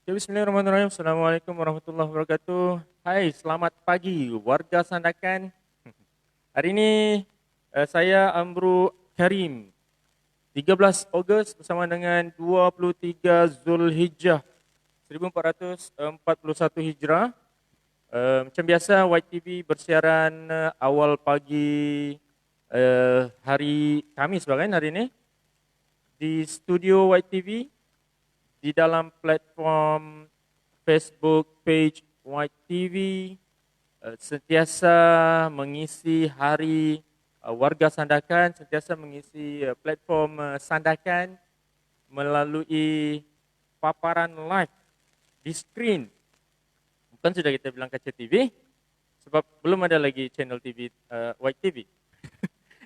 Ya, bismillahirrahmanirrahim. Assalamualaikum warahmatullahi wabarakatuh. Hai, selamat pagi warga Sandakan. Hari ini saya Amru Karim. 13 Ogos bersama dengan 23 Zulhijjah 1441 Hijrah. Macam biasa YTV bersiaran awal pagi hari Khamis bahkan hari ini di studio YTV di dalam platform Facebook page White TV, sentiasa mengisi hari warga Sandakan, sentiasa mengisi platform Sandakan melalui paparan live di screen. Bukan sudah kita bilang kaca TV, sebab belum ada lagi channel TV White TV.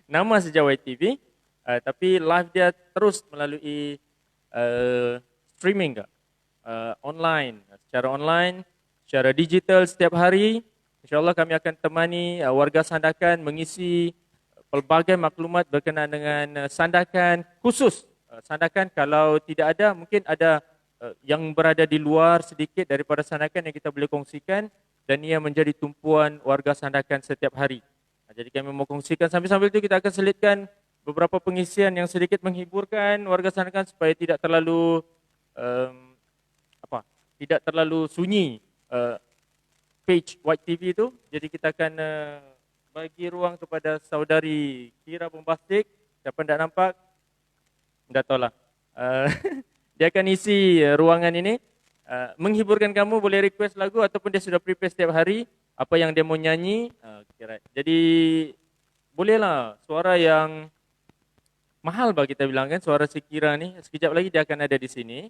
Nama saja White TV, tapi live dia terus melalui streaming online, secara digital setiap hari. InsyaAllah kami akan temani warga Sandakan mengisi pelbagai maklumat berkenaan dengan Sandakan khusus. Sandakan kalau tidak ada, mungkin ada yang berada di luar sedikit daripada Sandakan yang kita boleh kongsikan dan ia menjadi tumpuan warga Sandakan setiap hari. Jadi kami mau kongsikan sambil-sambil itu kita akan selitkan beberapa pengisian yang sedikit menghiburkan warga Sandakan supaya tidak terlalu tidak terlalu sunyi page White TV itu. Jadi kita akan bagi ruang kepada saudari Kira Bombastik. Siapa tidak nampak? Tidak tahu lah. Dia akan isi ruangan ini. Menghiburkan kamu, boleh request lagu ataupun dia sudah prepare setiap hari apa yang dia mau nyanyi. Jadi bolehlah suara yang mahal bagi kita bilang kan, suara si Kira ni. Sekejap lagi dia akan ada di sini.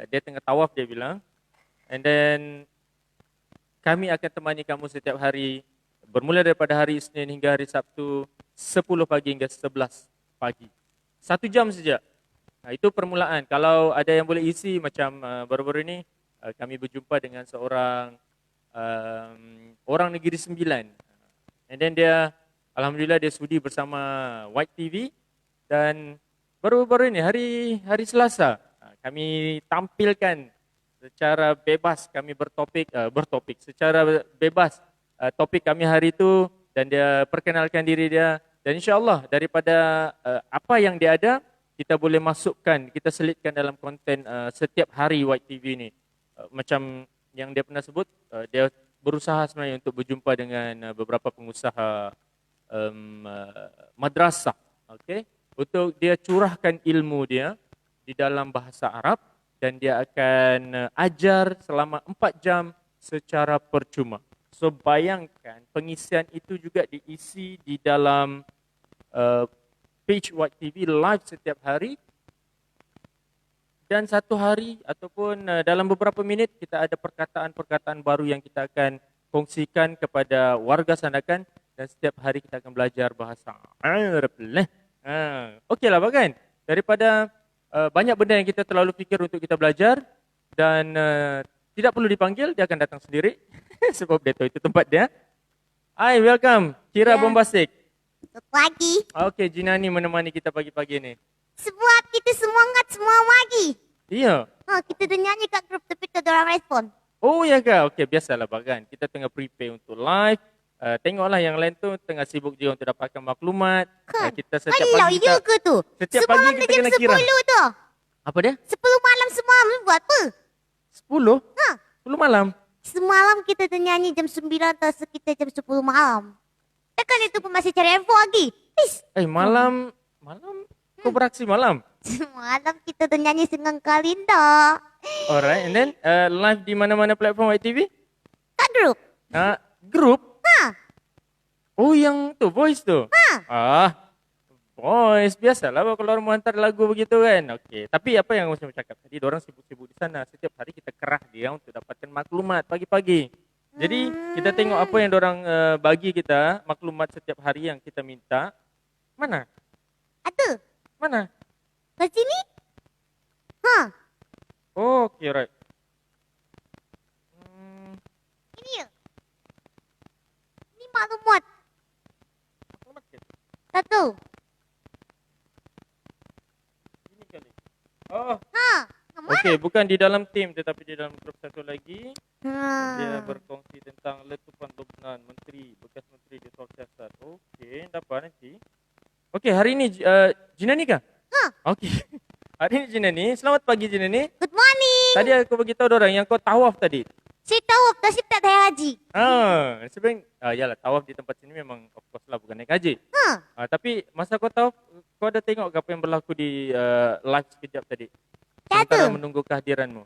Dia tengah tawaf dia bilang. And then kami akan temani kamu setiap hari bermula daripada hari Isnin hingga hari Sabtu 10 pagi hingga 11 pagi. 1 jam saja. Itu permulaan. Kalau ada yang boleh isi macam baru-baru ini kami berjumpa dengan seorang orang Negeri Sembilan. And then dia alhamdulillah dia sudi bersama White TV dan baru-baru ini hari Selasa kami tampilkan secara bebas kami bertopik secara bebas topik kami hari itu dan dia perkenalkan diri dia dan insya-Allah daripada apa yang dia ada kita boleh masukkan, kita selitkan dalam konten setiap hari White TV ni. Macam yang dia pernah sebut, dia berusaha sebenarnya untuk berjumpa dengan beberapa pengusaha madrasah, okey, untuk dia curahkan ilmu dia di dalam bahasa Arab dan dia akan ajar selama 4 jam secara percuma. So bayangkan pengisian itu juga diisi di dalam page White TV live setiap hari dan satu hari ataupun dalam beberapa minit kita ada perkataan-perkataan baru yang kita akan kongsikan kepada warga Sandakan dan setiap hari kita akan belajar bahasa Arab. Okeylah kan? Daripada banyak benda yang kita terlalu fikir untuk kita belajar dan tidak perlu dipanggil, dia akan datang sendiri sebab dia tahu itu tempat dia. Hai, welcome Kira Bombastik. Selamat pagi. Okey, Jinani menemani kita pagi-pagi ni. Sebab kita semangat semua pagi. Iya. Kita dah nyanyi kat grup tapi tak ada orang respon. Oh ya ke? Okey, biasalah bagan. Kita tengah prepare untuk live. Tengoklah yang lain tu tengah sibuk juga untuk dapatkan maklumat. Kita setiap pagi kita, ya ke tu? setiap pagi Semalam kita jam kena kira. 10 tu. Apa dia? 10 malam semalam buat apa? 10? 10 malam? Semalam kita dah nyanyi jam 9 atau sekitar jam 10 malam. Takkan itu pun masih cari info lagi. Malam kau beraksi malam? Semalam kita dah nyanyi dengan Kalinda. Alright, and then live di mana-mana platform YTV? Kat grup. Grup? Oh yang tu, voice tu? Voice, biasalah kalau orang mau hantar lagu begitu kan. Okey, tapi apa yang saya cakap tadi, diorang sibuk-sibuk di sana. Setiap hari kita kerah dia untuk dapatkan maklumat pagi-pagi. Jadi kita tengok apa yang diorang bagi kita, maklumat setiap hari yang kita minta. Mana? Ada. Mana? Kat sini? Oh, okey, right. Ini ya? Ini maklumat. Maklumat ke? Satu. Ini kali. Oh. Okey, bukan di dalam tim tetapi di dalam grup satu lagi. Dia Ha. berkongsi tentang letupan Lubnan, bekas menteri di Sulawesi Siasat. Okey, dapat nanti. Okey, hari ini Jinani kah? Ha. Okey. Hari ini Jinani. Selamat pagi Jinani. Good morning. Tadi aku beritahu orang yang kau tawaf tadi. Saya tahu tapi tak naik haji. Sebenarnya yalah tawaf di tempat sini memang of course lah bukan naik haji. Tapi masa kau tawaf kau ada tengok ke apa yang berlaku di live sekejap tadi? Tak Sementara ada. menunggu kehadiranmu.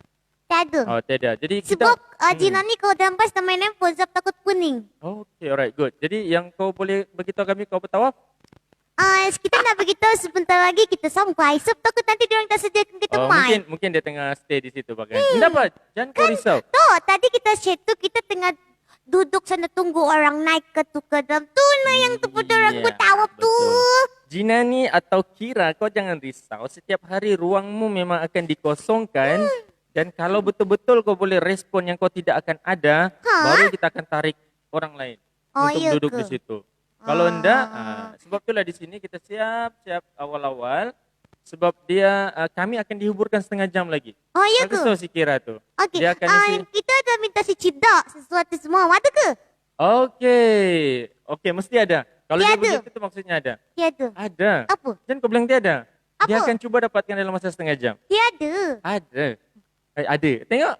Tak ada. Tiada. Jadi kita Sebab Jinan ni kalau dalam bas tak main handphone sebab takut kuning. Okay, alright, good. Jadi yang kau boleh beritahu kami kau bertawaf? Kita nak beritahu sebentar lagi kita sampai. Sebab takut nanti diorang tak sediakan kita main. Mungkin dia tengah stay di situ pakai. Dapat. Jangan kau risau. Tu, tadi kita share tu kita tengah duduk sana tunggu orang naik ke dalam tu lah yang tu pada orang bertawaf tu. Jinani atau Kira, kau jangan risau. Setiap hari ruangmu memang akan dikosongkan. Dan kalau betul-betul kau boleh respon yang kau tidak akan ada, baru kita akan tarik orang lain untuk iya duduk ke? di situ. Kalau enggak, sebab itulah di sini kita siap-siap awal-awal. Sebab dia, kami akan dihiburkan setengah jam lagi. Iya Bagus ke? tu si Kira tu. Okey, Dia akan isi. kita ada minta si Cidak sesuatu semua. Ada ke? Okey, mesti ada. Kalau dia Tiada. begitu tu maksudnya ada. Tiada. Ada. Apa? Jangan kau bilang tiada. Dia Apa? akan cuba dapatkan dalam masa setengah jam. Tiada. Ada. Ada. Tengok.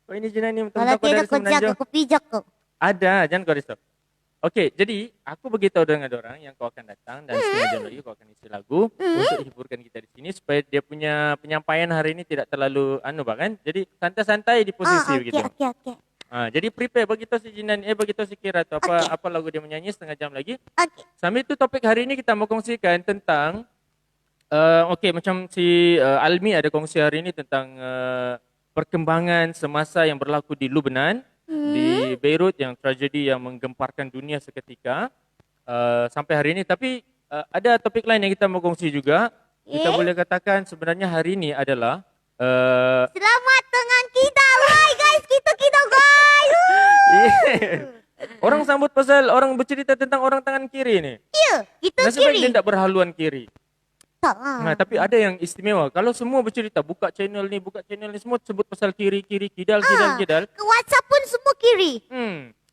Kau ini Jinani Kalau betul-betul kau tiada dari kau Semenanjung. jaga, kau pijak kau. Ada, jangan kau risau. Okey, jadi aku beritahu dengan orang yang kau akan datang dan setengah jam lagi kau akan isi lagu untuk hiburkan kita di sini supaya dia punya penyampaian hari ini tidak terlalu kan? Jadi santai-santai di posisi begitu. Okey. Jadi prepare beritahu si Jinan, beritahu si Kira tu apa lagu dia menyanyi setengah jam lagi. Okey. Sambil itu topik hari ini kita mau kongsikan tentang macam si Almi ada kongsi hari ini tentang perkembangan semasa yang berlaku di Lubnan, di Beirut yang tragedi yang menggemparkan dunia seketika sampai hari ini. Tapi ada topik lain yang kita mau kongsi juga. Kita boleh katakan sebenarnya hari ini adalah Selamat dengan kita. Hai guys, kita guys. orang sambut pasal orang bercerita tentang orang tangan kiri ni. Ya, kita Nasib baik kiri. dia tak berhaluan kiri. Tak. Tapi ada yang istimewa. Kalau semua bercerita, buka channel ni semua sebut pasal kiri, kidal. Ke WhatsApp pun semua kiri.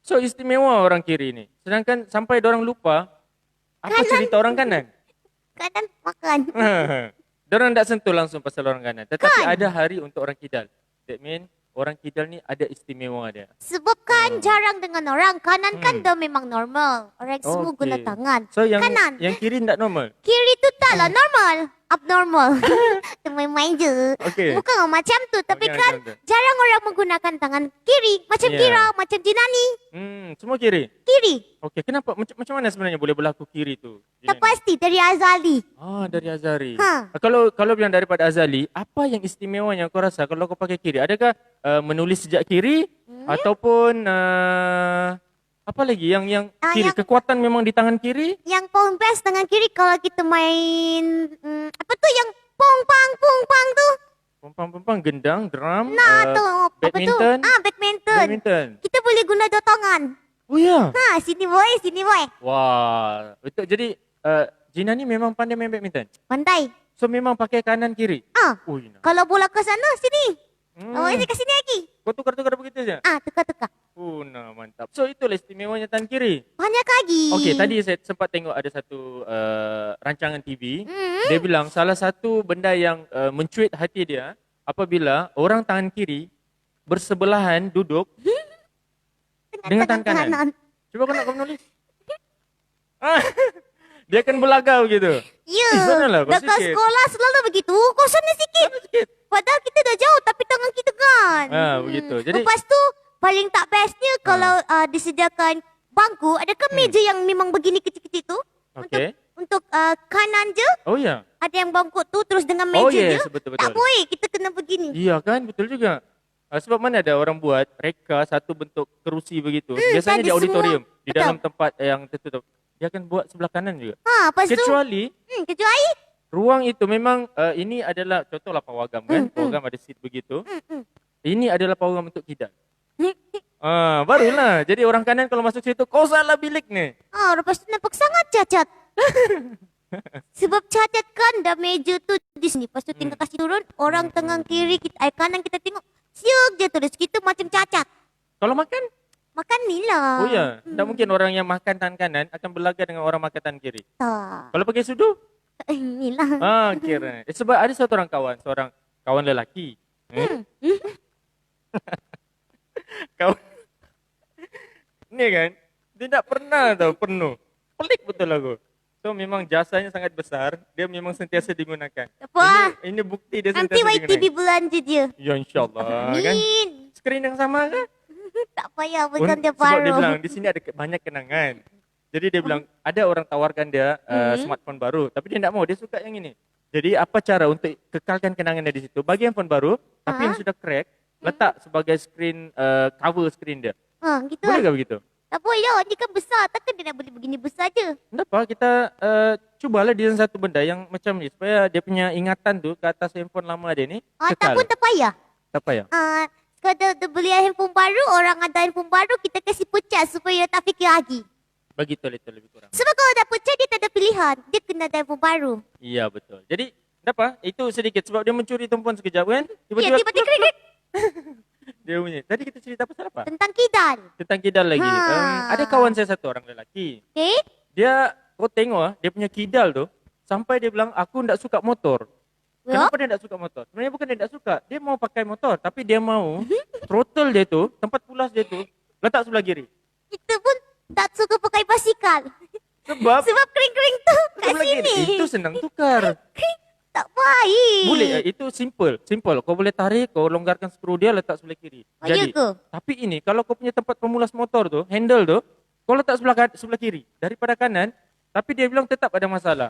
So istimewa orang kiri ni. Sedangkan sampai orang lupa apa Kanan. cerita orang kanan. Kadang makan. Dorang tak sentuh langsung pasal orang kanan. Tetapi ada hari untuk orang kidal. That mean orang kidal ni ada istimewa dia. Sebab kan jarang dengan orang. Kanan kan dah memang normal. Orang semua Okey. guna tangan. So yang Kanan. yang kiri tak normal. Kiri tu tak lah normal. Abnormal. Tu main-main je. Okey. Bukan macam tu. Tapi Bukan kan macam tu. jarang orang menggunakan tangan kiri. Macam Ya. Kira, macam Jinani. Semua kiri. Kiri. Okey, kenapa macam mana sebenarnya boleh berlaku kiri tu? Tak pasti dari Azali. Dari Azari. Ha. Kalau bilang daripada Azali, apa yang istimewa yang kau rasa kalau kau pakai kiri? Adakah menulis sejak kiri ataupun apa lagi yang kiri? yang- Kekuatan memang di tangan kiri? Yang paling best tangan kiri kalau kita main apa tu yang pong pang tu. Pompang-pompang, gendang, drum, Tu apa tu? badminton. Badminton. Badminton. Kita boleh guna dua tangan. Oh ya. Sini boy. Wah, betul. Jadi Jina ni memang pandai main badminton. Pandai. So memang pakai kanan kiri. Ui, nah. Kalau bola ke sana, sini. Awak sini ke sini lagi. Kau tukar-tukar begitu je? Tukar-tukar. Nah, mantap. So itulah istimewanya tangan kiri. Banyak lagi. Okey, tadi saya sempat tengok ada satu rancangan TV. Hmm. Dia bilang salah satu benda yang mencuit hati dia apabila orang tangan kiri bersebelahan duduk dengan tangan kanan. Cuba kau nak kau menulis. Dia akan belagau gitu. Ya. Sanalah, kau Dekat sikit. sekolah selalu begitu. Kau sana sikit. Sana sikit. Padahal kita dah jauh tapi tangan kita kan. Begitu. Jadi Lepas tu paling tak bestnya kalau disediakan bangku, ada kan meja yang memang begini kecil-kecil tu? Okey. Untuk kanan je, Oh ya. ada yang bangku tu terus dengan Oh, meja yes, je. betul-betul. Tak boleh, kita kena begini. Iya kan, betul juga. Sebab mana ada orang buat reka satu bentuk kerusi begitu. Biasanya tadi di auditorium, semua. di Betul. dalam tempat yang tertutup. Dia akan buat sebelah kanan juga. Lepas tu, Kecuali kecuali ruang itu memang ini adalah contohlah pawagam kan. Pawagam ada seat begitu. Ini adalah pawagam untuk kidal. Barulah. Jadi orang kanan kalau masuk situ, kau salah bilik ni. lepas tu nampak sangat cacat. Sebab cacat kan dah meja tu di sini. Lepas tu tinggal kasih turun. Orang tengah kiri, kanan kita tengok. Siuk je tulis. Kita macam cacat. Kalau makan? Makan ni lah. Oh ya, tak mungkin orang yang makan tangan kanan akan berlaga dengan orang makan tangan kiri. Tak. Kalau pakai sudu? Ni lah. Kira. Sebab ada seorang kawan lelaki. Kawan. Ni kan, dia tak pernah tahu penuh. Pelik betul aku. So memang jasanya sangat besar, dia memang sentiasa digunakan. Apa? Ini bukti dia Nanti sentiasa YTV digunakan. belanja dia. Ya insyaAllah kan. Amin. Skrin yang sama kan? Tak payah bukan dia Sebab dia baru. bilang di sini ada banyak kenangan. Jadi dia bilang ada orang tawarkan dia smartphone baru, tapi dia tak mau, dia suka yang ini. Jadi apa cara untuk kekalkan kenangannya di situ? Bagi handphone baru, tapi yang sudah crack, letak sebagai screen cover screen dia. Gitu Boleh lah. ke begitu? Tak boleh, dia kan besar. Takkan dia nak boleh begini besar je. Tak apa, kita cubalah design satu benda yang macam ni supaya dia punya ingatan tu ke atas handphone lama dia ni Tak kekal. pun tak payah. Tak payah. Kalau dia beli handphone baru, orang ada handphone baru, kita kasih pecat supaya dia tak fikir lagi. Begitu itu lebih kurang. Sebab kalau dah pecat, dia tak ada pilihan. Dia kena ada handphone baru. Iya betul. Jadi tak apa, itu sedikit sebab dia mencuri tumpuan sekejap kan. Ya, tiba-tiba krik-krik. dia bunyi. Tadi kita cerita pasal apa? Tentang kidal. Tentang kidal lagi. Ada kawan saya satu orang lelaki. Okay? Dia, kau tengok dia punya kidal tu, sampai dia bilang, aku tak suka motor. Ya? Kenapa dia tak suka motor? Sebenarnya bukan dia tak suka. Dia mau pakai motor. Tapi dia mau throttle dia tu, tempat pulas dia tu, letak sebelah kiri. Kita pun tak suka pakai basikal. Sebab Sebab kering-kering tu kat sebelah kiri. sini. Itu senang tukar. Tak baik. Boleh, itu simple. Kau boleh tarik, kau longgarkan skru dia, letak sebelah kiri. Oh, ya ke? Tapi ini, kalau kau punya tempat pemulas motor tu, handle tu, kau letak sebelah kiri. Daripada kanan, tapi dia bilang tetap ada masalah.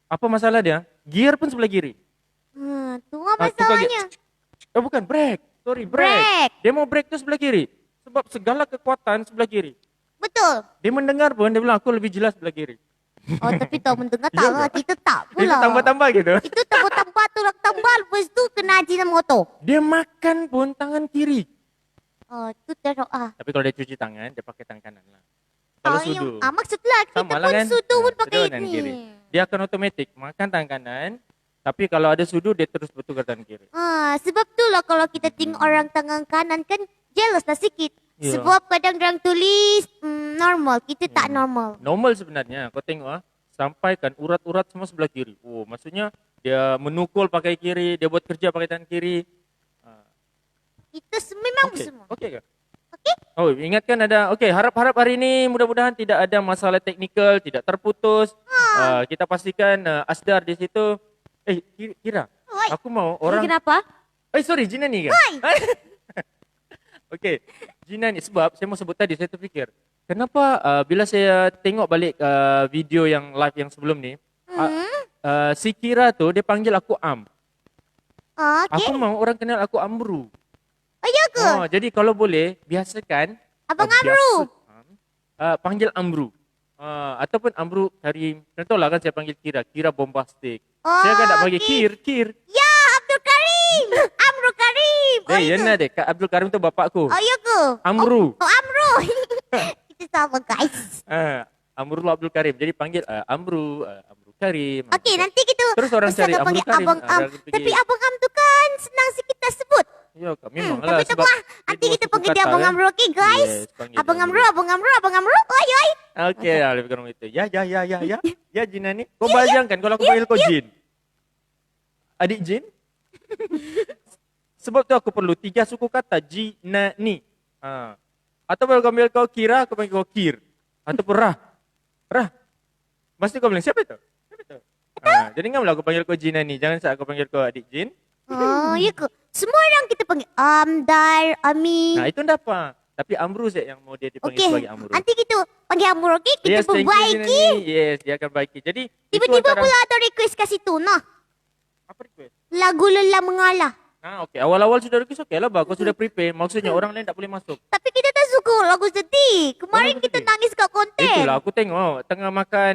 Apa masalah dia? Gear pun sebelah kiri. Tu lah tukar masalahnya. Oh bukan, brake. Sorry, brake. Brake. Dia mau brake tu sebelah kiri. Sebab segala kekuatan sebelah kiri. Betul. Dia mendengar pun, dia bilang aku lebih jelas sebelah kiri. Oh, tapi tahu mendengar Ya tak ke? lah. Kita tak Dia pula. tambah-tambah gitu. Itu tambah-tambah tulang tambal. Lepas tu kena ajinan motor. Dia makan pun tangan kiri. Oh, tu teruk ah. Tapi kalau dia cuci tangan, dia pakai tangan kanan lah. Kalau sudu. Maksudlah kita Sama lah pun kan? sudu pun Sudu pakai kanan ni. kiri. Dia akan otomatik makan tangan kanan. Tapi kalau ada sudu, dia terus bertukar tangan kiri. Sebab tu lah kalau kita tengok orang tangan kanan kan jealous lah sikit. Ya. Sebab kadang orang tulis normal. Kita tak normal. Normal sebenarnya. Kau tengok sampaikan urat-urat semua sebelah kiri. Oh, maksudnya dia menukul pakai kiri, dia buat kerja pakai tangan kiri. Kita memang Okey. semua. Okey ke? Okey? Oh, ingatkan ada. Okey, harap-harap hari ini mudah-mudahan tidak ada masalah teknikal, tidak terputus. Kita pastikan asdar di situ. Kira. Oi. Aku mau orang. Kenapa? Sorry, Jina ni kan? Okey, Jina ni sebab saya mau sebut tadi, saya terfikir. Kenapa bila saya tengok balik video yang live yang sebelum ni, si Kira tu dia panggil aku Am. Okey. Aku mau orang kenal aku Amru. Oh, ya ke? Jadi kalau boleh biasakan Abang Amru. Panggil Amru. Ataupun Amru Karim. Contohlah kan saya panggil Kira bombastik. Saya kan tak panggil okey. Kir. Ya, Abdul Karim. Amru Karim. Yana deh, Kak Abdul Karim tu bapakku. Oh, ya ke? Amru. Oh, Amru. Kita sama, guys. Amrul Abdul Karim. Jadi panggil Amru Karim. Okey, nanti kita Terus orang cari akan Amru panggil Karim. Abang Am. Tapi Abang Am tu kan senang sikit kita sebut. Ya, Kak, memang lah. Tapi tak apa. Nanti kita panggil dia Abang Amru, okey, guys? Yes, panggil Abang dia Amru, Abang Amru, Abang Amru. Oi, oi. Okey, lebih kurang itu. Ya. Ya, Jina ni. Kau bayangkan kalau aku panggil kau Jin. Adik Jin? Sebab tu aku perlu 3 suku kata. Jina ni. Atau kalau kau panggil kau Kira, aku panggil kau Kir. Ataupun Rah. Pasti kau bilang, siapa itu? Jadi enggak aku panggil kau Jina ni. Jangan saat aku panggil kau adik Jin. Oh, ya ke? Semua orang kita panggil Amdar, Ami. Nah, itu enggak apa. Tapi Amru saya yang mau dia dipanggil Okey, sebagai Amru. nanti kita panggil Amru, okey? Kita Yes, thank you, Jina perbaiki. ni. Yes, dia akan baiki. Jadi, itu Tiba-tiba antara- pula ada request kat situ, nah. Apa request? Lagu Lelah Mengalah. Okey. Awal-awal sudah request okey lah, bah. Kau sudah prepare. Maksudnya orang lain tak boleh masuk. Tapi kita tak suka lagu sedih. Kemarin lagu kita sedih? nangis kat konten. Itulah aku tengok tengah makan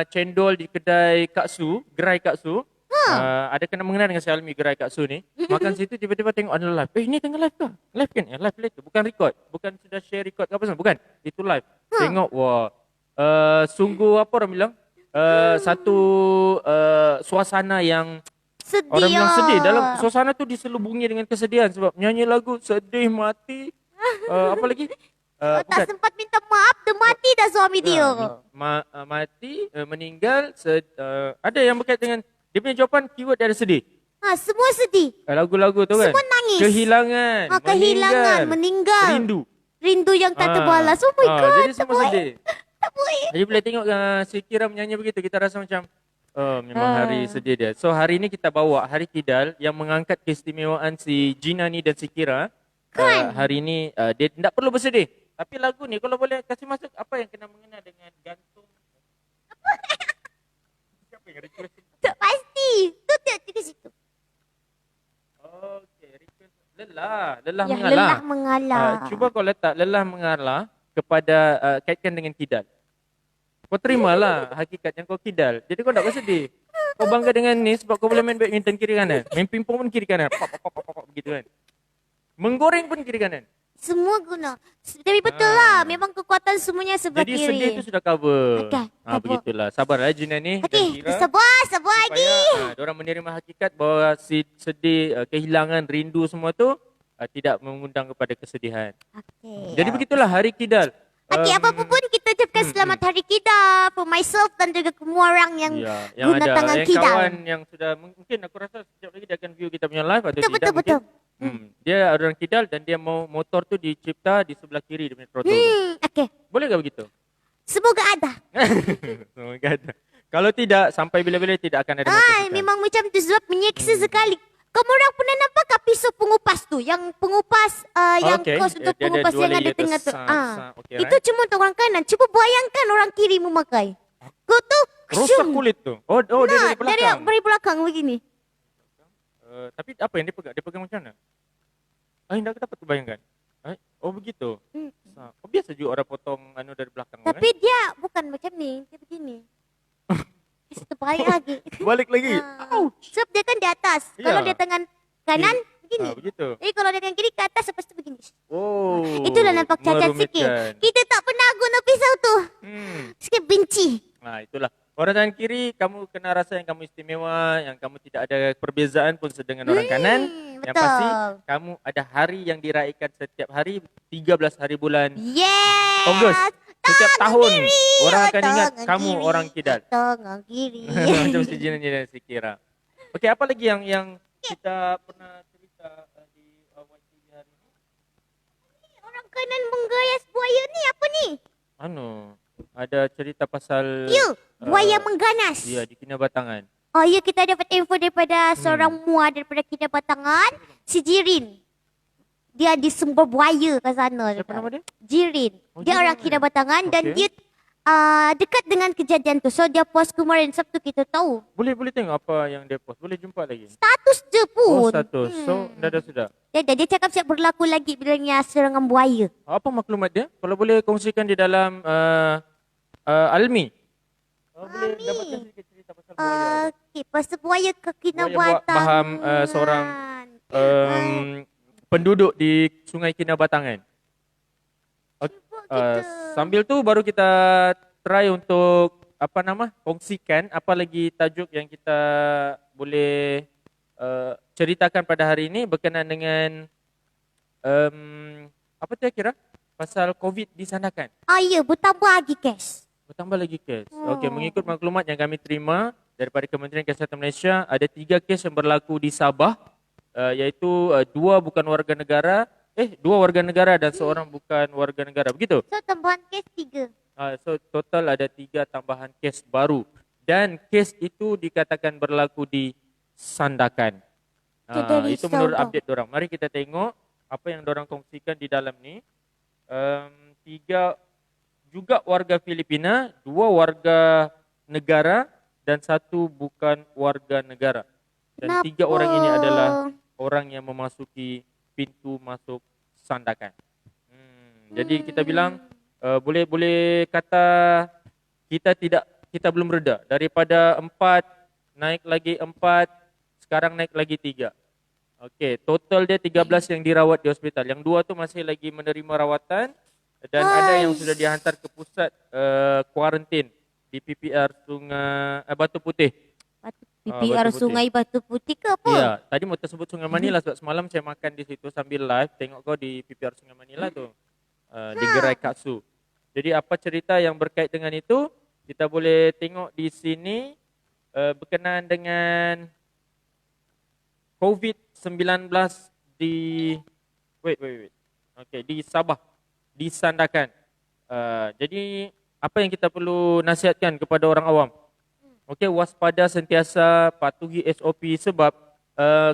cendol di kedai Kak Su, gerai Kak Su. Ada kena mengenal dengan Xiaomi gerai Kak Su ni. Makan situ tiba-tiba tengok ada live. Ini tengah live ke? Live kan? Live tu. Bukan record. Bukan sudah share record ke apa semua. Bukan. Itu live. Tengok wah. Sungguh apa orang bilang? satu suasana yang Sedih. orang bilang sedih. Dalam suasana tu diselubungi dengan kesedihan sebab nyanyi lagu sedih mati. Apa lagi? Tak sempat minta maaf, dia mati dah suami dia. Mati, meninggal. Ada yang berkait dengan dia punya jawapan keyword dia ada sedih. Semua sedih. Lagu-lagu tu kan. Semua nangis. Kehilangan, Kehilangan, meninggal. Rindu yang tak terbalas. Oh my God. Jadi semua sedih. Tak boleh. Jadi bila tengok si Kira menyanyi begitu, kita rasa macam memang hari sedih dia. So hari ini kita bawa Hari Kidal yang mengangkat keistimewaan si Jinani dan si Kira. Hari ini dia tidak perlu bersedih. Tapi lagu ni kalau boleh kasih masuk apa yang kena mengena dengan gantung. Siapa yang request? Tak pasti. Tu tengok ke situ. Okey, request lelah mengalah. Lelah mengalah. Cuba kau letak lelah mengalah kepada kaitkan dengan kidal. Kau terimalah hakikat yang kau kidal. Jadi kau tak bersedih. Kau bangga dengan ni sebab kau boleh main badminton kiri kanan. Main pingpong pun kiri kanan. Pop, pop, pop, pop, begitu kan. Menggoreng pun kiri kanan. Semua guna. Tapi betul lah. Memang kekuatan semuanya sebelah Jadi kiri. sedih tu sudah cover. Okay, Begitulah. Sabarlah Jinan ni dan Okey, Kira. sabar lagi. Supaya diorang menerima hakikat bahawa si sedih, kehilangan, rindu semua tu tidak mengundang kepada kesedihan. Okey. Jadi begitulah Hari Kidal. Okey, apapun pun kita ucapkan selamat Hari Kidal for myself dan juga semua orang yang yang guna ada tangan yang kidal. kawan yang sudah mungkin aku rasa sekejap lagi dia akan view kita punya live atau tidak Betul. mungkin. Dia orang kidal dan dia mau motor tu dicipta di sebelah kiri dia punya throttle tu. Okey. Boleh tak begitu? Semoga ada. Semoga ada. Kalau tidak sampai bila-bila tidak akan ada motor kita. Memang macam tu sebab menyeksa sekali. Kamu orang pernah nampak tak pisau pengupas tu? Yang pengupas yang kos untuk dia ada pengupas dua yang ada layer tu. tengah tu. Okay, Itu cuma untuk orang kanan. Cuba bayangkan orang kiri memakai. Kau tu rosak kulit tu. Oh dia dari belakang. Dari belakang begini. Tapi apa yang dia pegang? Dia pegang macam mana? Tak dapat tu bayangkan. Oh begitu. Oh, biasa juga orang potong dari belakang. Tapi dia bukan macam ni. Dia begini. Situ balik lagi. Balik lagi. Sebab dia kan di atas. Kalau dia tangan kanan, begini. Begitu. Jadi kalau dia tangan kiri ke atas, lepas tu begini. Oh. Itulah nampak cacat sikit. Kita tak pernah guna pisau tu. Sikit benci. Itulah. Orang tangan kiri, kamu kena rasa yang kamu istimewa, yang kamu tidak ada perbezaan pun dengan orang kanan. Yang pasti, kamu ada hari yang diraikan setiap hari, 13 hari bulan Ogos. Setiap tahun, orang akan ingat kamu orang kidal. Tangan kiri. Macam si Jinan dan si Kira. Okey, apa lagi yang kita pernah cerita di YTV hari ini? Orang kanan menggayas buaya ni apa ni? Ada cerita pasal buaya mengganas. Ya, di Kinabatangan. Oh ya, kita dapat info daripada seorang mua daripada Kinabatangan, si Jirin. Dia di sumber buaya ke sana. Siapa nama dia? Jirin. Dia Jirin. orang Kinabatangan dan dia dekat dengan kejadian tu. So dia post kemarin Sabtu kita tahu. Boleh tengok apa yang dia post. Boleh jumpa lagi. Status je pun. Status. So dah sudah. Dia cakap siap berlaku lagi bilanya serangan buaya. Apa maklumat dia? Kalau boleh kongsikan di dalam Almi. Boleh dapatkan sedikit cerita pasal buaya. Okey, pasal buaya ke Kinabatangan. Faham seorang penduduk di Sungai Kinabatangan. Sambil tu baru kita try untuk kongsikan apa lagi tajuk yang kita boleh ceritakan pada hari ini berkenaan dengan apa tu kira pasal COVID di Sandakan. Ya, bertambah lagi kes. Okey, mengikut maklumat yang kami terima daripada Kementerian Kesihatan Malaysia, ada 3 kes yang berlaku di Sabah, iaitu 2 bukan warga negara, 2 warga negara dan seorang bukan warga negara. Begitu? So tambahan kes 3. So total ada 3 tambahan kes baru dan kes itu dikatakan berlaku di Sandakan. Itu menurut update dorang. Mari kita tengok apa yang dorang kongsikan di dalam ni. 3 juga warga Filipina, 2 warga negara dan 1 bukan warga negara. Dan 3 orang ini adalah orang yang memasuki pintu masuk Sandakan. Jadi kita bilang boleh kata kita belum reda. Daripada 4 naik lagi 4, sekarang naik lagi 3. Okey, total dia 13 yang dirawat di hospital. Yang 2 tu masih lagi menerima rawatan dan ada yang sudah dihantar ke pusat kuarantin di di PPR Batu Putih. PPR Batu Putih. Sungai Batu Putih ke apa? Ya, tadi mau tersebut Sungai Manila sebab semalam saya makan di situ sambil live, tengok kau di PPR Sungai Manila tuh, di Gerai Katsu. Jadi apa cerita yang berkait dengan itu, kita boleh tengok di sini berkenaan dengan COVID-19 di wait. Okay, di Sabah, di Sandakan. Jadi apa yang kita perlu nasihatkan kepada orang awam? Okey, waspada, sentiasa patuhi SOP sebab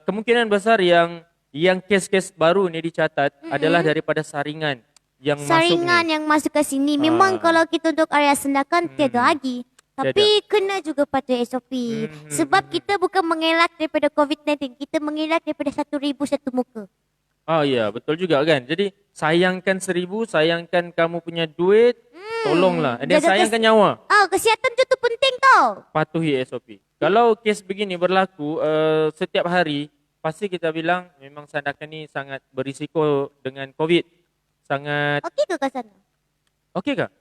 kemungkinan besar yang kes-kes baru ni dicatat adalah daripada saringan yang masuk Saringan ni. yang masuk ke sini. Memang kalau kita duduk area Sandakan tiada lagi. Tapi kena juga patuh SOP. Sebab kita bukan mengelak daripada COVID-19. Kita mengelak daripada 1,000 satu muka. Oh ya, betul juga kan. Jadi sayangkan 1,000, sayangkan kamu punya duit, tolonglah. Dan sayangkan nyawa. Kesihatan tu penting tau. Patuhi SOP. Kalau kes begini berlaku setiap hari, pasti kita bilang memang Sandakan ni sangat berisiko dengan COVID. Sangat Okey ke kat sana? okey kah?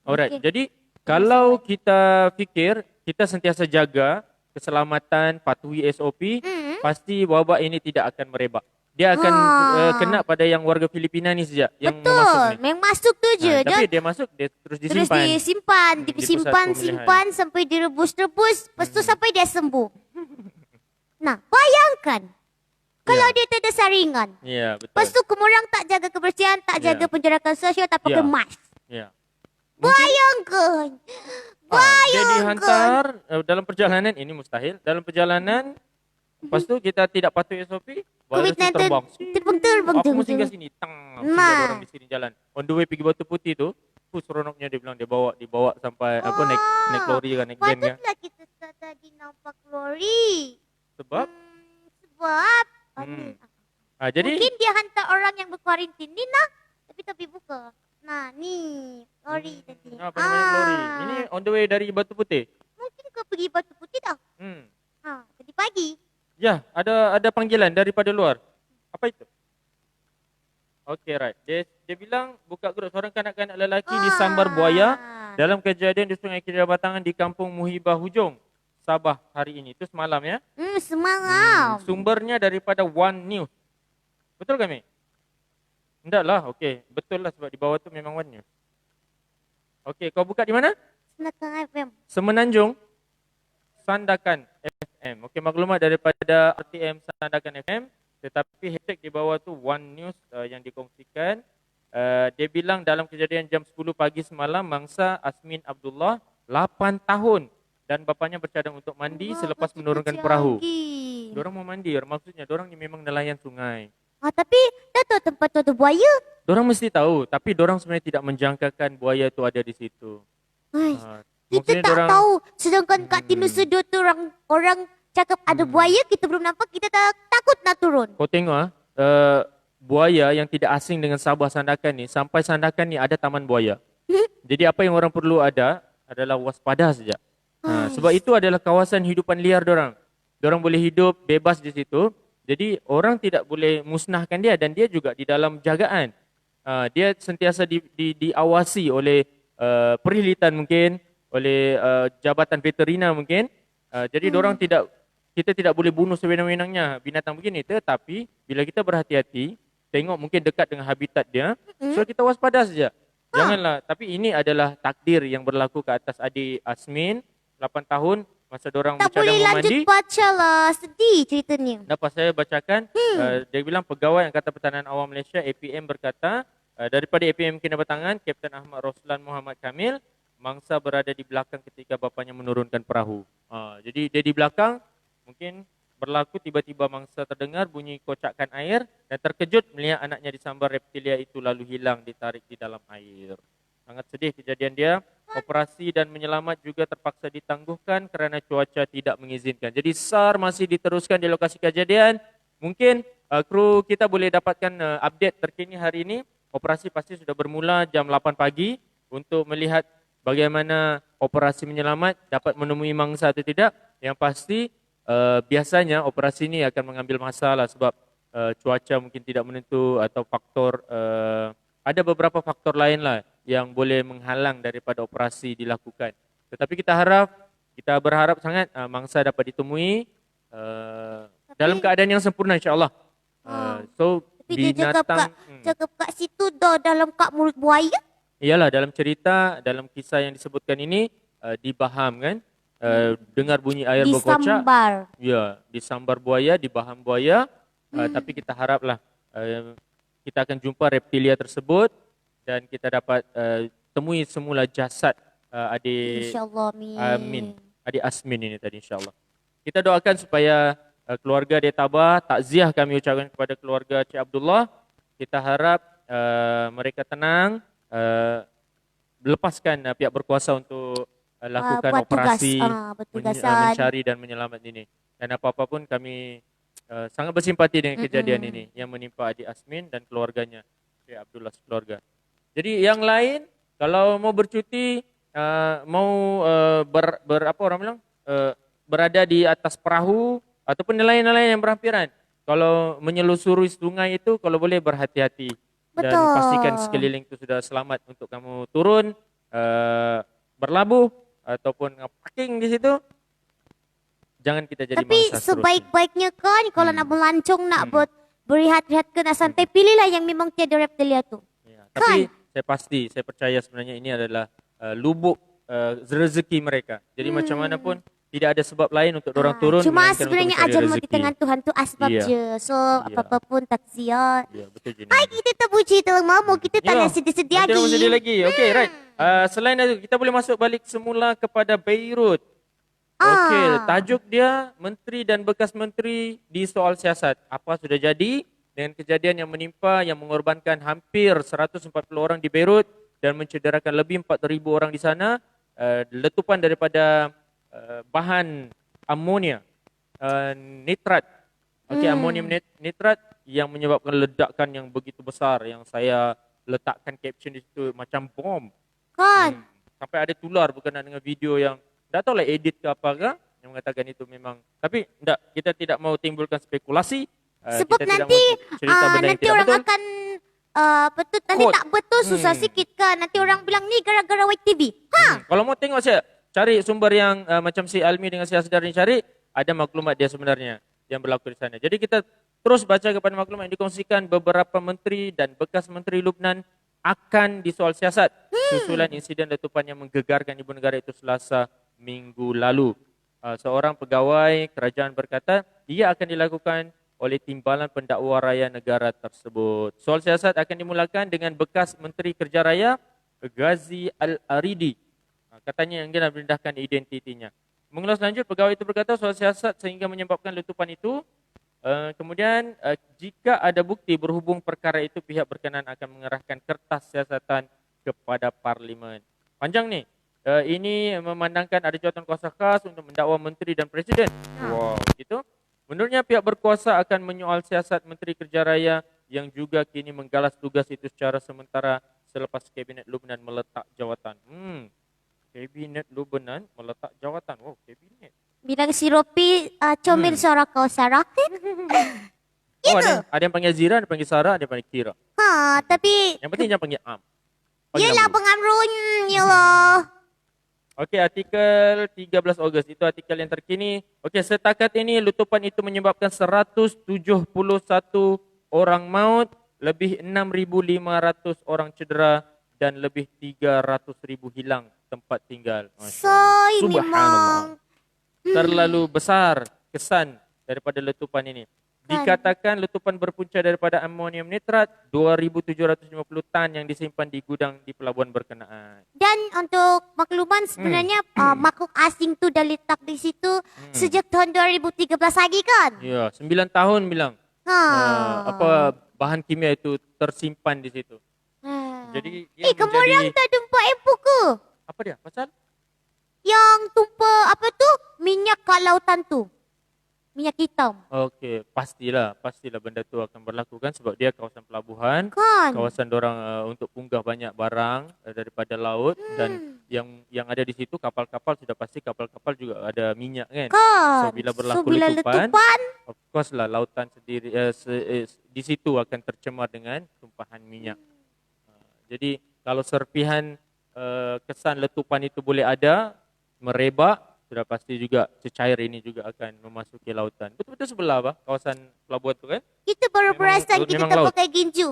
Alright. Okey. Jadi kalau kita fikir kita sentiasa jaga keselamatan, patuhi SOP, pasti wabak ini tidak akan merebak. Dia akan kena pada yang warga Filipina ni saja yang masuk Betul. ni. Memang masuk tu je. Tapi dia masuk, dia terus disimpan. disimpan. Di pusat Disimpan pemulihan. sampai direbus-rebus. Lepas tu sampai dia sembuh. Nah, bayangkan. Kalau dia tak ada saringan. Ya, betul. Lepas tu kemurang tak jaga kebersihan, tak jaga penjarakan sosial, tak pakai mask. Ya. Bayangkan. Dia dihantar dalam perjalanan, ini mustahil. Dalam perjalanan, lepas tu kita tidak patuh SOP, virus tu terbang. Terbang. Aku mesti kat sini. Singgah ada orang di sini jalan. On the way pergi Batu Putih tu, seronoknya dia bilang dia dibawa sampai naik lori kan, naik van kan. Patutlah kita start tadi nampak lori. Sebab jadi mungkin dia hantar orang yang berkuarantin ni nah, tapi buka. Nah, ni lori tadi. Naik lori. Ini on the way dari Batu Putih. Mungkin kau pergi Batu Putih dah. Tadi pagi. Ya, ada panggilan daripada luar. Apa itu? Okay, right. Dia bilang buka grup seorang kanak-kanak lelaki disambar buaya dalam kejadian di Sungai Kira Batangan di Kampung Muhibah Hujung, Sabah hari ini. Itu semalam ya. Semalam. Sumbernya daripada One News. Betul ke, Mi? Enggak lah, okey. Betul lah sebab di bawah tu memang One News. Okey, kau buka di mana? Sandakan FM. Semenanjung, Sandakan FM. Okey, maklumat daripada RTM Sandakan FM. Tetapi hashtag di bawah tu One News yang dikongsikan. Dia bilang dalam kejadian jam 10 pagi semalam, mangsa Asmin Abdullah 8 tahun dan bapanya bercadang untuk mandi selepas menurunkan perahu. Diorang mau mandi, maksudnya diorang ni memang nelayan sungai. Tapi dah tahu tempat tu ada buaya. Diorang mesti tahu, tapi diorang sebenarnya tidak menjangkakan buaya tu ada di situ. Kita tak tahu. Sedangkan kat Tinu Sedo tu orang cakap ada buaya, kita belum nampak, kita takut nak turun. Kau tengok buaya yang tidak asing dengan Sabah Sandakan ni, sampai Sandakan ni ada taman buaya. Jadi apa yang orang perlu adalah waspada saja. Sebab itu adalah kawasan hidupan liar diorang. Diorang boleh hidup bebas di situ. Jadi orang tidak boleh musnahkan dia dan dia juga di dalam jagaan. Dia sentiasa diawasi oleh perkhidmatan mungkin, oleh jabatan veterina mungkin. Jadi kita tidak boleh bunuh sewenang-wenangnya binatang begini, tetapi bila kita berhati-hati, tengok mungkin dekat dengan habitat dia, so kita waspada saja. Janganlah, tapi ini adalah takdir yang berlaku ke atas adik Asmin 8 tahun masa diorang bercadang memandi. Tak boleh lanjut baca lah, sedih ceritanya. Dapat saya bacakan, dia bilang Pegawai Angkatan Pertahanan Awam Malaysia APM berkata, daripada APM Kinabatangan, Kapten Ahmad Roslan Muhammad Kamil, mangsa berada di belakang ketika bapanya menurunkan perahu. Jadi dia di belakang, mungkin berlaku tiba-tiba mangsa terdengar bunyi kocakan air dan terkejut melihat anaknya disambar reptilia itu lalu hilang ditarik di dalam air. Sangat sedih kejadian dia. Operasi dan menyelamat juga terpaksa ditangguhkan kerana cuaca tidak mengizinkan. Jadi SAR masih diteruskan di lokasi kejadian. Mungkin kru kita boleh dapatkan update terkini hari ini. Operasi pasti sudah bermula jam 8 pagi untuk melihat bagaimana operasi menyelamat dapat menemui mangsa atau tidak. Yang pasti biasanya operasi ini akan mengambil masa lah sebab cuaca mungkin tidak menentu atau faktor ada beberapa faktor lain lah yang boleh menghalang daripada operasi dilakukan. Tetapi kita berharap sangat mangsa dapat ditemui dalam keadaan yang sempurna insya-Allah. So Tapi dia binatang cakap kat situ dalam kat mulut buaya. iyalah dalam cerita, dalam kisah yang disebutkan ini dibaham kan, dengar bunyi air berkocak, Disambar. ya disambar buaya, dibaham buaya, tapi kita haraplah kita akan jumpa reptilia tersebut dan kita dapat temui semula jasad adik InsyaAllah, amin. Amin. Adik Asmin ini tadi insyaAllah. Kita doakan supaya keluarga dia tabah, takziah kami ucapkan kepada keluarga Cik Abdullah. Kita harap mereka tenang, lepaskan pihak berkuasa untuk lakukan buat operasi tugas, mencari dan menyelamat ini. Dan apa-apa pun kami sangat bersimpati dengan kejadian ini yang menimpa adik Asmin dan keluarganya, Cik Abdullah sekeluarga. Jadi yang lain kalau mau bercuti, mau apa orang bilang, berada di atas perahu ataupun nelayan-nelayan yang berhampiran, kalau menyelusuri sungai itu kalau boleh berhati-hati dan Betul. pastikan sekeliling itu sudah selamat untuk kamu turun, berlabuh ataupun parking di situ. Jangan kita jadi Tapi mangsa seterusnya. sebaik-baiknya kan kalau nak melancong, nak berehat-rehat ke, nak santai, pilihlah yang memang tiada reptilia tu. Ya, tapi saya percaya sebenarnya ini adalah lubuk rezeki mereka. Jadi macam mana pun tidak ada sebab lain untuk orang turun. Cuma melainkan sebenarnya untuk mencari ajar rezeki. di tangan Tuhan tu asbab Iya. je. So apa-apa pun takziah. Ya, betul je. Hai, kita terpuji Tuhan Mamu. Kita tak nak sedih-sedih lagi. Sedih lagi. Okey, right. Selain itu, kita boleh masuk balik semula kepada Beirut. Okey, tajuk dia Menteri dan bekas Menteri di soal siasat. Apa sudah jadi dengan kejadian yang menimpa yang mengorbankan hampir 140 orang di Beirut dan mencederakan lebih 4,000 orang di sana. Letupan daripada bahan amonia nitrat. Okey, amonium nitrat yang menyebabkan ledakan yang begitu besar yang saya letakkan caption di situ macam bom. Kan? Sampai ada tular berkenaan dengan video yang tak tahulah edit ke apa ke yang mengatakan itu memang. Tapi tidak, kita tidak mau timbulkan spekulasi. Sebab kita nanti cerita benda yang nanti tidak orang betul. akan betul nanti tak betul susah sikit kan. Nanti orang bilang ni gara-gara White TV. Kalau mau tengok saya cari sumber yang macam si Almi dengan si Asdar ni cari, ada maklumat dia sebenarnya yang berlaku di sana. Jadi kita terus baca kepada maklumat yang dikongsikan beberapa menteri dan bekas menteri Lubnan akan di soal siasat susulan insiden letupan yang menggegarkan ibu negara itu Selasa minggu lalu. Seorang pegawai kerajaan berkata ia akan dilakukan oleh Timbalan Pendakwa Raya negara tersebut. Soal siasat akan dimulakan dengan bekas Menteri Kerja Raya Ghazi Al-Aridi. Katanya yang dia nak merendahkan identitinya. Mengulas lanjut, pegawai itu berkata soal siasat sehingga menyebabkan letupan itu. Kemudian jika ada bukti berhubung perkara itu, pihak berkenaan akan mengerahkan kertas siasatan kepada Parlimen. Panjang ni. Ini memandangkan ada jawatan kuasa khas untuk mendakwa menteri dan presiden. Wow, gitu. Menurutnya pihak berkuasa akan menyoal siasat Menteri Kerja Raya yang juga kini menggalas tugas itu secara sementara selepas Kabinet Lubnan meletak jawatan. Kabinet Lubnan meletak jawatan. Oh, kabinet. Bilang si Ropi comel suara kau Sarah. Oh, ada yang panggil Zira, ada yang panggil Sarah, ada yang panggil Kira. Tapi Yang penting jangan panggil Am. Panggil yelah Amru. Bang Amrun. Yalah. Okey, artikel 13 Ogos itu artikel yang terkini. Okey, setakat ini letupan itu menyebabkan 171 orang maut, lebih 6,500 orang cedera dan lebih 300,000 hilang tempat tinggal. Masya Allah. So memang Terlalu besar kesan daripada letupan ini. Dikatakan letupan berpunca daripada amonium nitrat 2,750 tan yang disimpan di gudang di pelabuhan berkenaan. Dan untuk makluman sebenarnya makhluk asing tu dah letak di situ sejak tahun 2013 lagi kan? Ya, 9 tahun bilang. Apa bahan kimia itu tersimpan di situ. Jadi dia kamu orang tak tumpah empu ke? Apa dia? Pasal? Yang tumpah apa tu? Minyak kat lautan tu. Minyak hitam. Okey, pastilah benda tu akan berlaku kan sebab dia kawasan pelabuhan, Kan? kawasan dorang untuk punggah banyak barang daripada laut dan yang ada di situ kapal-kapal sudah pasti kapal-kapal juga ada minyak kan. Kan? So bila berlaku bila letupan, of course lah lautan sendiri di situ akan tercemar dengan tumpahan minyak. Jadi kalau serpihan kesan letupan itu boleh ada, merebak, sudah pasti juga cecair ini juga akan memasuki lautan. Betul-betul sebelah apa kawasan pelabuhan tu kan? Kita baru perasan kita memang tak laut. pakai ginju.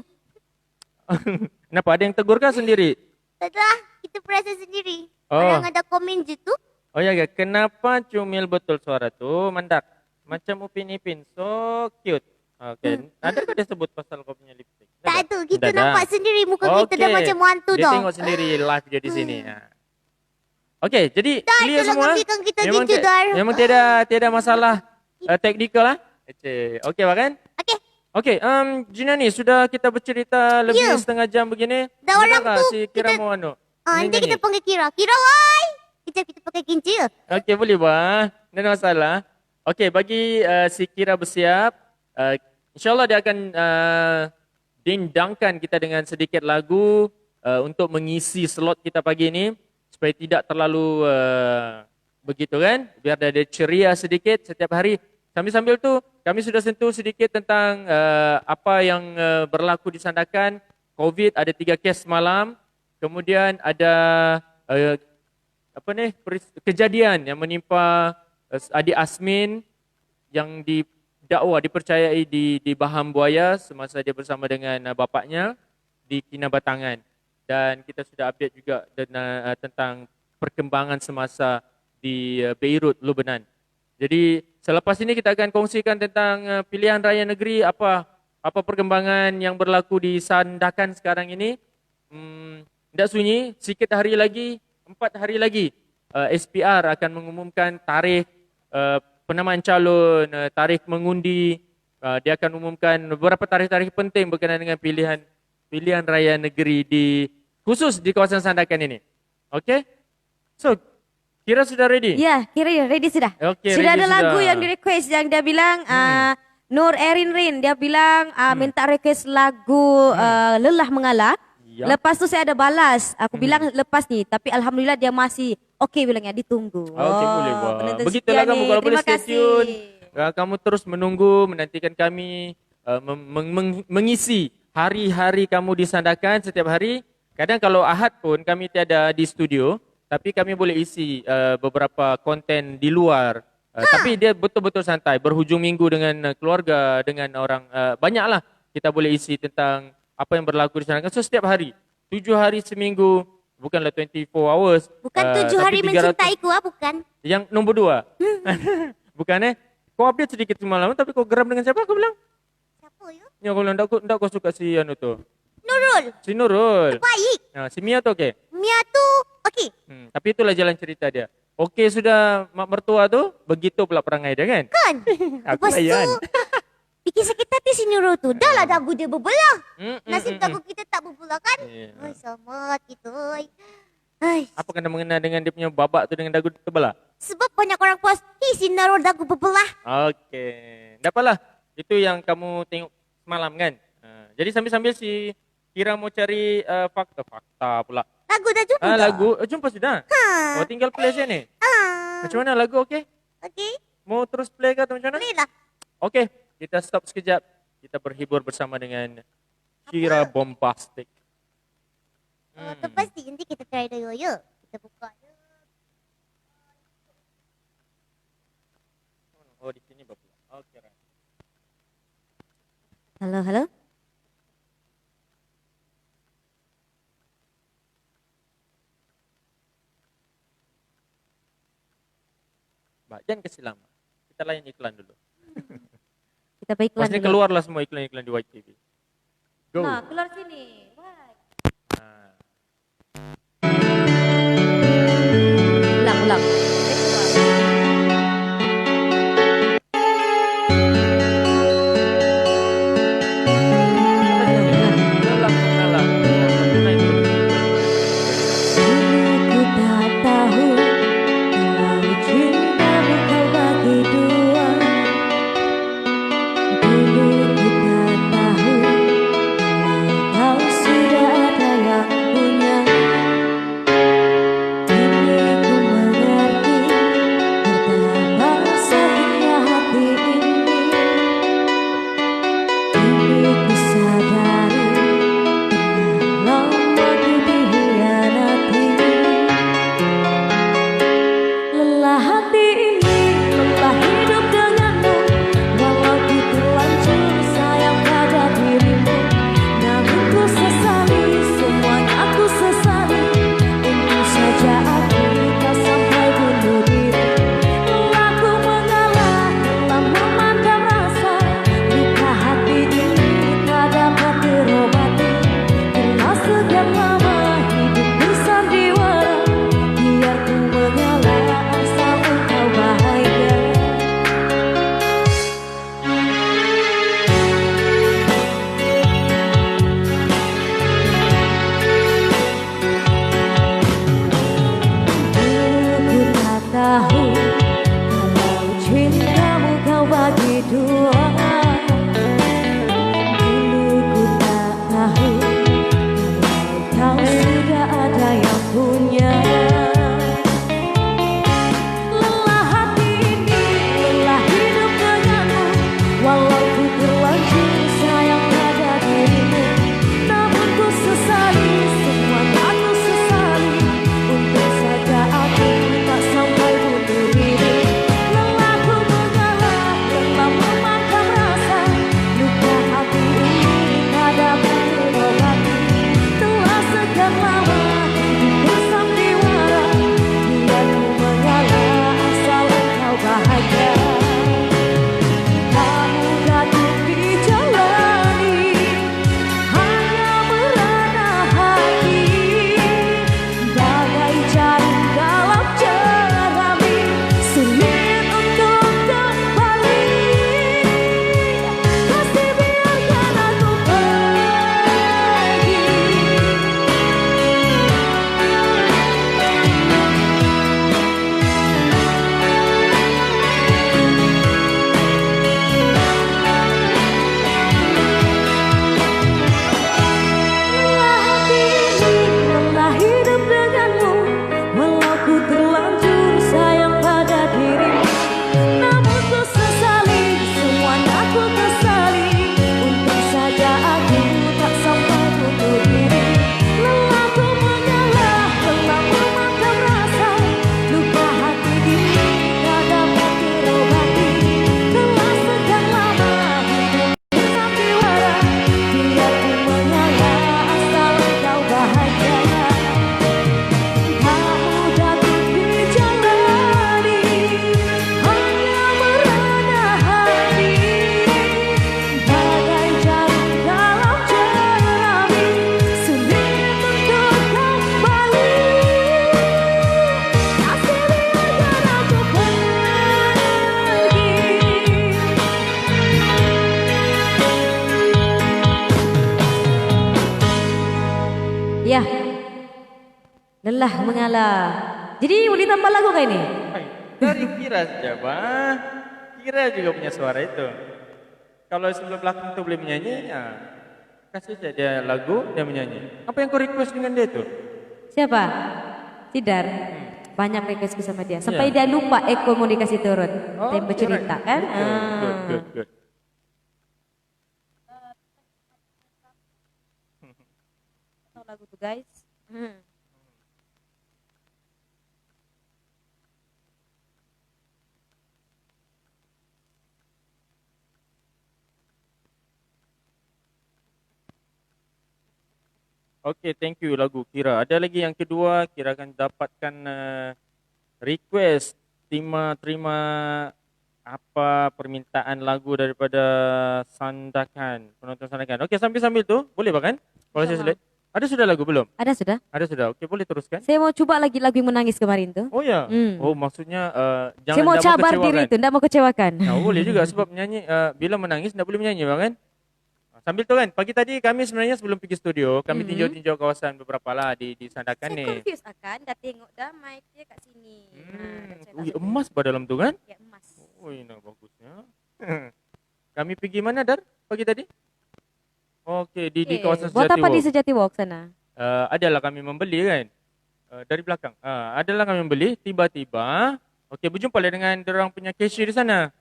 Kenapa? Ada yang tegur kah sendiri? Tak ada, kita perasan sendiri. Oh. Orang ada komen je tu. Oh ya, kenapa Cumil betul suara tu mendak? Macam Upin Ipin, so cute. Okay. Adakah dia sebut pasal kau punya lipstick? Tak ada, kita Tak ada. nampak sendiri muka kita dah macam hantu Dia tau. tengok sendiri live dia di sini. Okey, jadi Dar, clear tolong semua. ambilkan kita ginju, Dar. Memang tiada masalah teknikal lah. Okey, kan? Okey, Okey, Gina ni sudah kita bercerita lebih Ya. setengah jam begini. Dah orang Adakah tu si Kira kita- mau anu? nanti nyanyi? kita panggil Kira. Kira, hai! Kejap kita pakai ginju. Okey, boleh bah. Tak ada masalah. Okey, bagi si Kira bersiap, insyaAllah dia akan dindangkan kita dengan sedikit lagu untuk mengisi slot kita pagi ini supaya tidak terlalu begitu kan, biar dia ada ceria sedikit setiap hari. Sambil-sambil tu kami sudah sentuh sedikit tentang apa yang berlaku di Sandakan. COVID ada 3 kes semalam, kemudian ada kejadian yang menimpa adik Asmin yang dipercayai di Baham Buaya semasa dia bersama dengan bapaknya di Kinabatangan. Dan kita sudah update juga tentang perkembangan semasa di Beirut, Lebanon. Jadi selepas ini kita akan kongsikan tentang pilihan raya negeri, apa perkembangan yang berlaku di Sandakan sekarang ini. Tidak sunyi, sikit hari lagi, 4 hari lagi SPR akan mengumumkan tarikh penamaan calon, tarikh mengundi. Dia akan umumkan beberapa tarikh-tarikh penting berkenaan dengan pilihan raya negeri khusus di kawasan Sandakan ini. Okey? So, Kira sudah ready? Ya, Kira ready sudah. Okey, Sudah ready ada lagu sudah. yang di request yang dia bilang Nur Erin Rin, dia bilang minta request lagu Lelah Mengalah. Ya. Lepas tu saya ada balas. Aku bilang lepas ni, tapi alhamdulillah dia masih okey bilangnya ditunggu. Okey, boleh buat. penonton Begitulah setia kamu ni. kalau boleh Terima stay kasih. tune. Kamu terus menunggu, menantikan kami mengisi hari-hari kamu di Sandakan setiap hari. Kadang kalau Ahad pun kami tiada di studio, tapi kami boleh isi beberapa konten di luar. Tapi dia betul-betul santai, berhujung minggu dengan keluarga, dengan orang, banyaklah kita boleh isi tentang apa yang berlaku di Sandakan. So setiap hari, 7 hari seminggu, bukanlah 24 hours. Bukan 7 tapi hari 300 mencintaiku, bukan. Yang nombor 2. Bukan kau update sedikit semalam tapi kau geram dengan siapa kau bilang? Siapa ya? Ya kau bilang enggak kau suka si anu tu. Nurul. Si Nurul. Baik. Si Mia tu okey. Mia tu okey. Tapi itulah jalan cerita dia. Okey sudah mak mertua tu, begitu pula perangai dia kan? Kan? Aku Lepas tu layan. bikin sakit hati si Nurul tu. Dah lah dagu dia berbelah. Mm, mm, Nasib mm, dagu kita tak berbelah kan? Ya. Oi, sama kita. Hai. Apa kena mengena dengan dia punya babak tu dengan dagu terbelah? Sebab banyak orang puas, si Nurul dagu berbelah. Okey. Dapatlah. Itu yang kamu tengok semalam kan? Jadi sambil-sambil si Kira mau cari fakta pula. Lagu dah jumpa tak? Lagu jumpa sudah. Oh tinggal play saja ni. Macam mana lagu okey? Okey. Mau terus play ke atau macam mana? Boleh lah. Okey, kita stop sekejap. Kita berhibur bersama dengan Kira Bombastic. Tu pasti nanti kita try dulu ya. Kita buka je. Oh di sini berpula. Okey. Right. Halo, halo. Mbak, jangan kasih lama. Kita layan iklan dulu. Kita baik iklan Maksudnya dulu. keluarlah semua iklan-iklan di White TV. Go. Nah, keluar sini. Wah. Ah. Ulang, ulang. Lelah mengalah. Naik dulu. Ku tak tahu kalau cinta bukan bagi dua. Dulu ku tak tahu kalau kau Ya. Lelah mengalah. Jadi boleh tambah lagu kah ini? Dari Kira saja, Bang. Kira juga punya suara itu. Kalau sebelah belakang itu boleh menyanyi, ya kasih saja dia lagu, dia menyanyi. Apa yang kau request dengan dia itu? Siapa? Tidar. Banyak requestku sama dia. Sampai Ya. dia lupa Eko mau dikasih turun. Oh, Tempo cerita kan? Good. Tahu lagu tuh guys. Okay, thank you lagu Kira. Ada lagi yang kedua, Kira akan dapatkan request terima apa permintaan lagu daripada Sandakan, penonton Sandakan. Okey, sambil tu boleh kan? Kalau saya select. Ada sudah lagu belum? Ada sudah. Ada sudah. Okey, boleh teruskan. Saya mau coba lagi lagu yang menangis kemarin tuh. Oh ya. Oh, maksudnya jangan Saya mau tak cabar kecewakan. diri itu, tidak mau kecewakan. Nah, boleh juga sebab menyanyi bila menangis tidak boleh menyanyi, bang kan? Sambil tu kan, pagi tadi kami sebenarnya sebelum pergi studio, kami tinjau-tinjau kawasan beberapa lah di Sandakan ni. Saya confused akan, dah tengok dah mic dia kat sini. Ui, emas pada dalam tu kan? Ya, emas. Ui, nah bagusnya. Kami pergi mana, Dar, pagi tadi? Okey, di kawasan Buat Sejati apa di Walk. Sejati Walk sana? Adalah kami membeli kan. Dari belakang. Adalah kami membeli, tiba-tiba, okey, berjumpa lah dengan orang punya cashier di sana.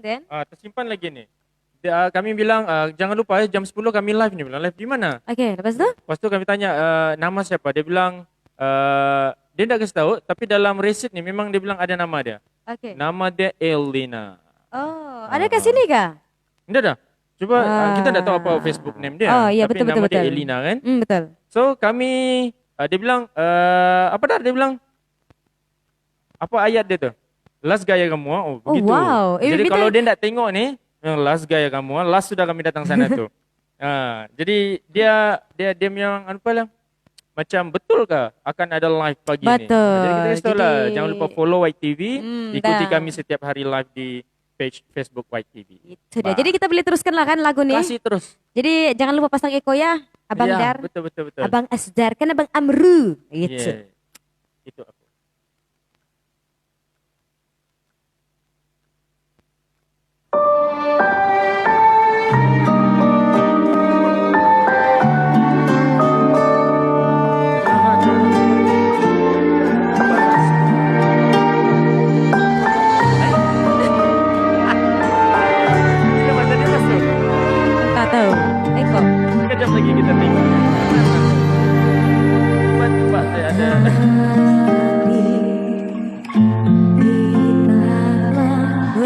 Then? Tersimpan lagi ni. Kami bilang, jangan lupa jam 10 kami live ni. Bilang, live di mana? Okey, lepas tu? Lepas tu kami tanya, nama siapa? Dia bilang, dia tak kasih tahu, tapi dalam resit ni memang dia bilang ada nama dia. Okey. Nama dia Elina. Oh, ada kat sini kah? Tidak dah. Cuba kita tak tahu apa Facebook name dia. Oh, ya, tapi betul, nama betul, dia betul. Elina kan. Betul. So kami, dia bilang, apa dah? Dia bilang, apa ayat dia tu? Last gaya kamu. Oh, begitu. Wow. Jadi kalau dia tak tengok ni, last gaya kamu. Last sudah kami datang sana tu. Jadi dia memang apa lah? Macam betul ke akan ada live pagi ni? Betul. Jadi kita kasih tahu lah. Jadi- Jangan lupa follow White TV. Ikuti dah. kami setiap hari live di page Facebook White TV. Itu dia. Jadi kita boleh teruskan lah kan lagu ni. Kasih terus. Jadi jangan lupa pasang Eko ya, Abang Ya, Dar. betul. Abang Asdar kan Abang Amru. Gitu. Yeah. Itu aku. Kita masa dia masuk. Tak tahu. Eko. Sekejap lagi kita tengok. Tiba-tiba saya ada. Ku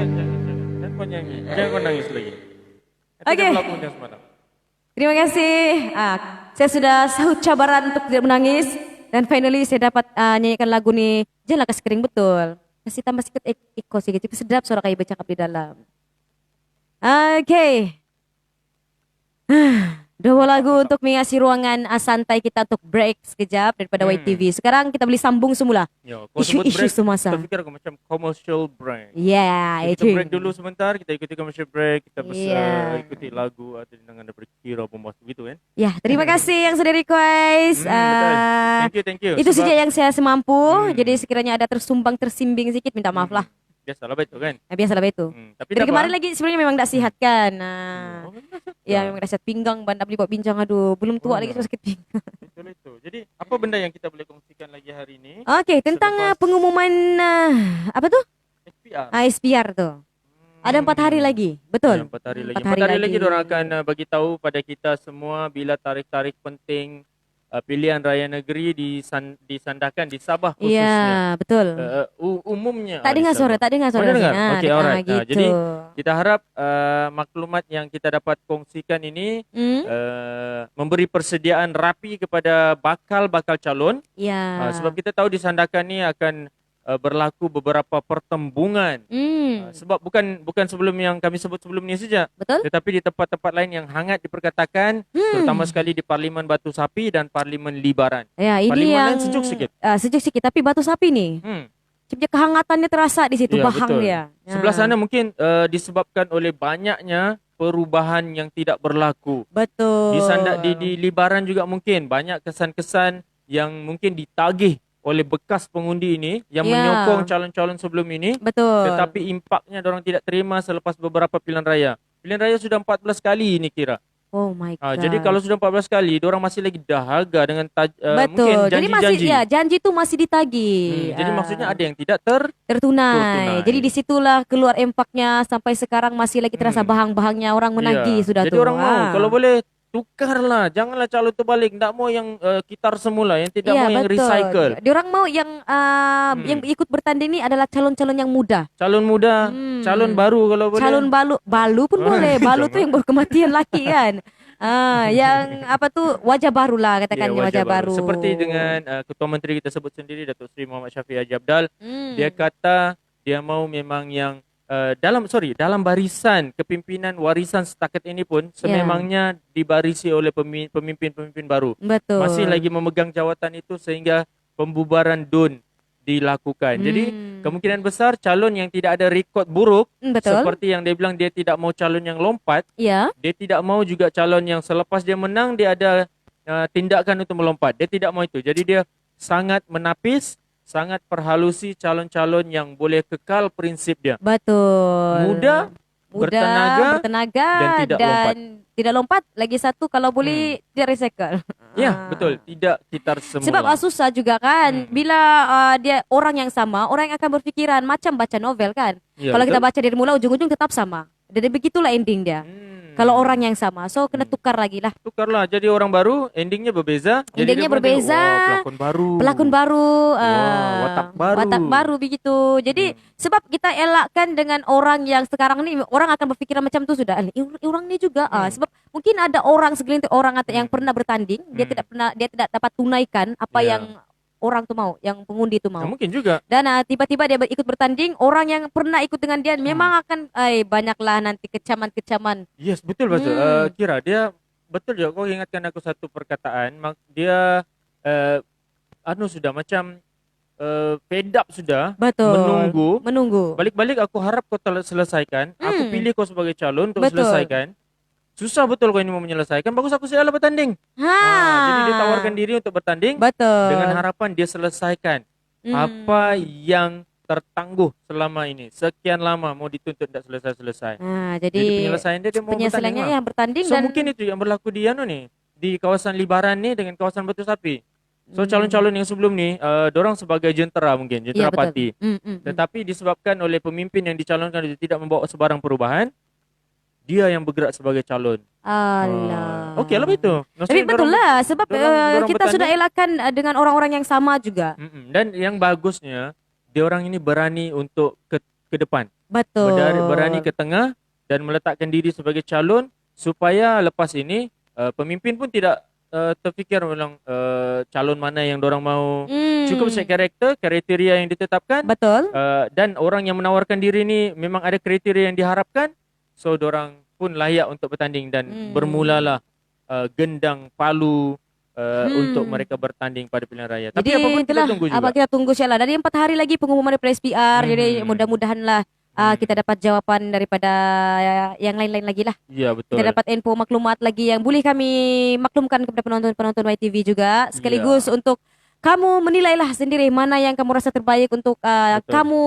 Handphone nyanyi. Jangan kau nangis lagi. Itu Oke. dah berlaku yang semalam. Terima kasih. Saya sudah sahut cabaran untuk tidak menangis. Dan finally saya dapat nyanyikan lagu nih. Janganlah kasih kering betul. Kasih tambah sedikit iko sedikit. Sedap suara kayak bercakap di dalam. Oke. Dua lagu untuk mengisi ruangan santai kita untuk break sekejap daripada YTV. Sekarang kita beli sambung semula. Ya, kau sebut Isu-isu break, semasa. kita fikir aku macam commercial break. Yeah, Jadi itu. kita break dulu sebentar, kita ikuti commercial break, kita Yeah. ikuti lagu atau dengan daripada Kira Bombastic gitu kan. Ya, terima kasih yang sudah request. Betul. Thank you. Itu Sebab- saja yang saya semampu. Jadi sekiranya ada tersimbing sedikit, minta maaf lah. Biasalah baik tu kan. Biasalah itu. Tapi Dari tak kemarin apa. lagi sebenarnya memang tak sihat kan. Ya Ya. memang dah sihat pinggang, bandar beli buat bincang. Aduh, belum tua lagi sudah sakit pinggang. Betul itu. Jadi apa benda yang kita boleh kongsikan lagi hari ini? Oke, tentang Selepas- pengumuman apa tuh? SPR. SPR tuh. Ada 4 hari lagi, betul? 4 hari lagi. 4 4 hari lagi lagi. diorang akan bagi tahu pada kita semua bila tarikh-tarikh penting pilihan raya negeri disandakan di Sabah khususnya. Iya, betul. Umumnya. Tak dengar suara, tak dengar suara. Oh, dengar? Nah, Okey, alright. gitu. Jadi kita harap maklumat yang kita dapat kongsikan ini memberi persediaan rapi kepada bakal calon. Ya. Sebab kita tahu disandakan ni akan berlaku beberapa pertembungan. Sebab bukan sebelum yang kami sebut sebelum ni saja. Betul? Tetapi di tempat-tempat lain yang hangat diperkatakan, terutama sekali di Parlimen Batu Sapi dan Parlimen Libaran. Ya, ini Parlimen yang lain sejuk sikit. Sejuk sikit, tapi batu sapi nih. Sebenarnya kehangatannya terasa di situ, Ya, bahang betul. dia. Sebelah sana mungkin disebabkan oleh banyaknya perubahan yang tidak berlaku. Betul. Di Libaran juga mungkin banyak kesan-kesan yang mungkin ditagih oleh bekas pengundi ini yang Ya. menyokong calon-calon sebelum ini. Betul. Tetapi impaknya orang tidak terima selepas beberapa pilihan raya. Pilihan raya sudah 14 kali ini kira. Oh my god. Jadi kalau sudah 14 kali, orang masih lagi dahaga dengan mungkin betul. Jadi masih janji-janji. ya janji itu masih ditagih. Jadi maksudnya ada yang tidak tertunai. tertunai. Jadi disitulah keluar empaknya sampai sekarang masih lagi terasa bahang-bahangnya orang menagih sudah Jadi tuh. orang mau kalau boleh tukarlah, janganlah calon terbalik, tidak mau yang kitar semula, yang tidak mau yang recycle. Diorang mau yang ikut bertanding ini adalah calon-calon yang muda. Calon muda, calon baru kalau boleh. Calon balu pun boleh. Balu tuh yang baru kematian laki kan. Yang apa tuh wajah baru lah katakannya, wajah baru. Seperti dengan Ketua Menteri kita sebut sendiri Datuk Seri Muhammad Syafiq Haji Abdal, dia kata dia mau memang yang dalam barisan kepimpinan warisan setakat ini pun sememangnya dibarisi oleh pemimpin-pemimpin baru. Betul. Masih lagi memegang jawatan itu sehingga pembubaran DUN dilakukan. Jadi kemungkinan besar calon yang tidak ada rekod buruk, betul. seperti yang dia bilang dia tidak mau calon yang lompat, Ya. dia tidak mau juga calon yang selepas dia menang dia ada tindakan untuk melompat. Dia tidak mau itu. Jadi dia sangat menapis, sangat perhalusi calon-calon yang boleh kekal prinsip dia. Betul. Muda, bertenaga, dan tidak lompat. Lagi satu kalau boleh tidak recycle. Ya, betul. Tidak kitar semula. Sebab susah juga kan. Bila dia orang yang sama, orang yang akan berpikiran macam baca novel kan. Ya, kalau betul. kita baca dari mula ujung-ujung tetap sama. Dan begitulah ending dia. Kalau orang yang sama, so kena tukar lagi lah. Tukarlah. Jadi orang baru, endingnya berbeza. Jadi Endingnya dia pun berbeza. tengok, pelakon baru. Pelakon baru, watak baru. begitu. Jadi sebab kita elakkan dengan orang yang sekarang ni orang akan berpikiran macam tu sudah. Orang ni juga sebab mungkin ada orang segelintir orang yang pernah bertanding, dia tidak dapat tunaikan apa yang orang tu mau, yang pengundi tu mau. Mungkin juga. Dan tiba-tiba dia ikut bertanding, orang yang pernah ikut dengan dia memang akan banyaklah nanti kecaman-kecaman. Yes, betul betul. Kira dia betul juga. Kau ingatkan aku satu perkataan. Dia sudah macam fed up sudah. Betul. Menunggu. Balik-balik aku harap kau selesaikan. Aku pilih kau sebagai calon untuk selesaikan. Susah betul kau ini mau menyelesaikan. Bagus aku sialah bertanding. Jadi dia tawarkan diri untuk bertanding. Betul. Dengan harapan dia selesaikan apa yang tertangguh selama ini. Sekian lama mau dituntut tidak selesai-selesai. Jadi penyelesaian dia mau penyelesaiannya bertanding. yang bertanding So dan mungkin itu yang berlaku di di kawasan Libaran ni dengan kawasan Batu Sapi. So calon-calon yang sebelum ni, dorang sebagai jentera mungkin, jentera parti. Tetapi disebabkan oleh pemimpin yang dicalonkan itu tidak membawa sebarang perubahan, dia yang bergerak sebagai calon. Alah. Okey lah begitu. Tapi betul lah sebab dorang kita bertanding. sudah elakkan dengan orang-orang yang sama juga. Dan yang bagusnya, dia orang ini berani untuk ke depan. Betul. berani ke tengah dan meletakkan diri sebagai calon supaya lepas ini pemimpin pun tidak terfikir ulang calon mana yang dorang mau. Cukup set kriteria yang ditetapkan Betul. dan orang yang menawarkan diri ni memang ada kriteria yang diharapkan, so dorang pun layak untuk bertanding dan bermulalah gendang palu untuk mereka bertanding pada pilihan raya. Tapi Jadi apa pun kita itulah tunggu juga. apa kita tunggu insyaAllah. Dari 4 hari lagi pengumuman dari SPR. Jadi mudah-mudahanlah kita dapat jawaban daripada yang lain-lain lagi lah. Ya, betul. Kita dapat info maklumat lagi yang boleh kami maklumkan kepada penonton-penonton YTV juga. Sekaligus untuk kamu menilailah sendiri mana yang kamu rasa terbaik untuk kamu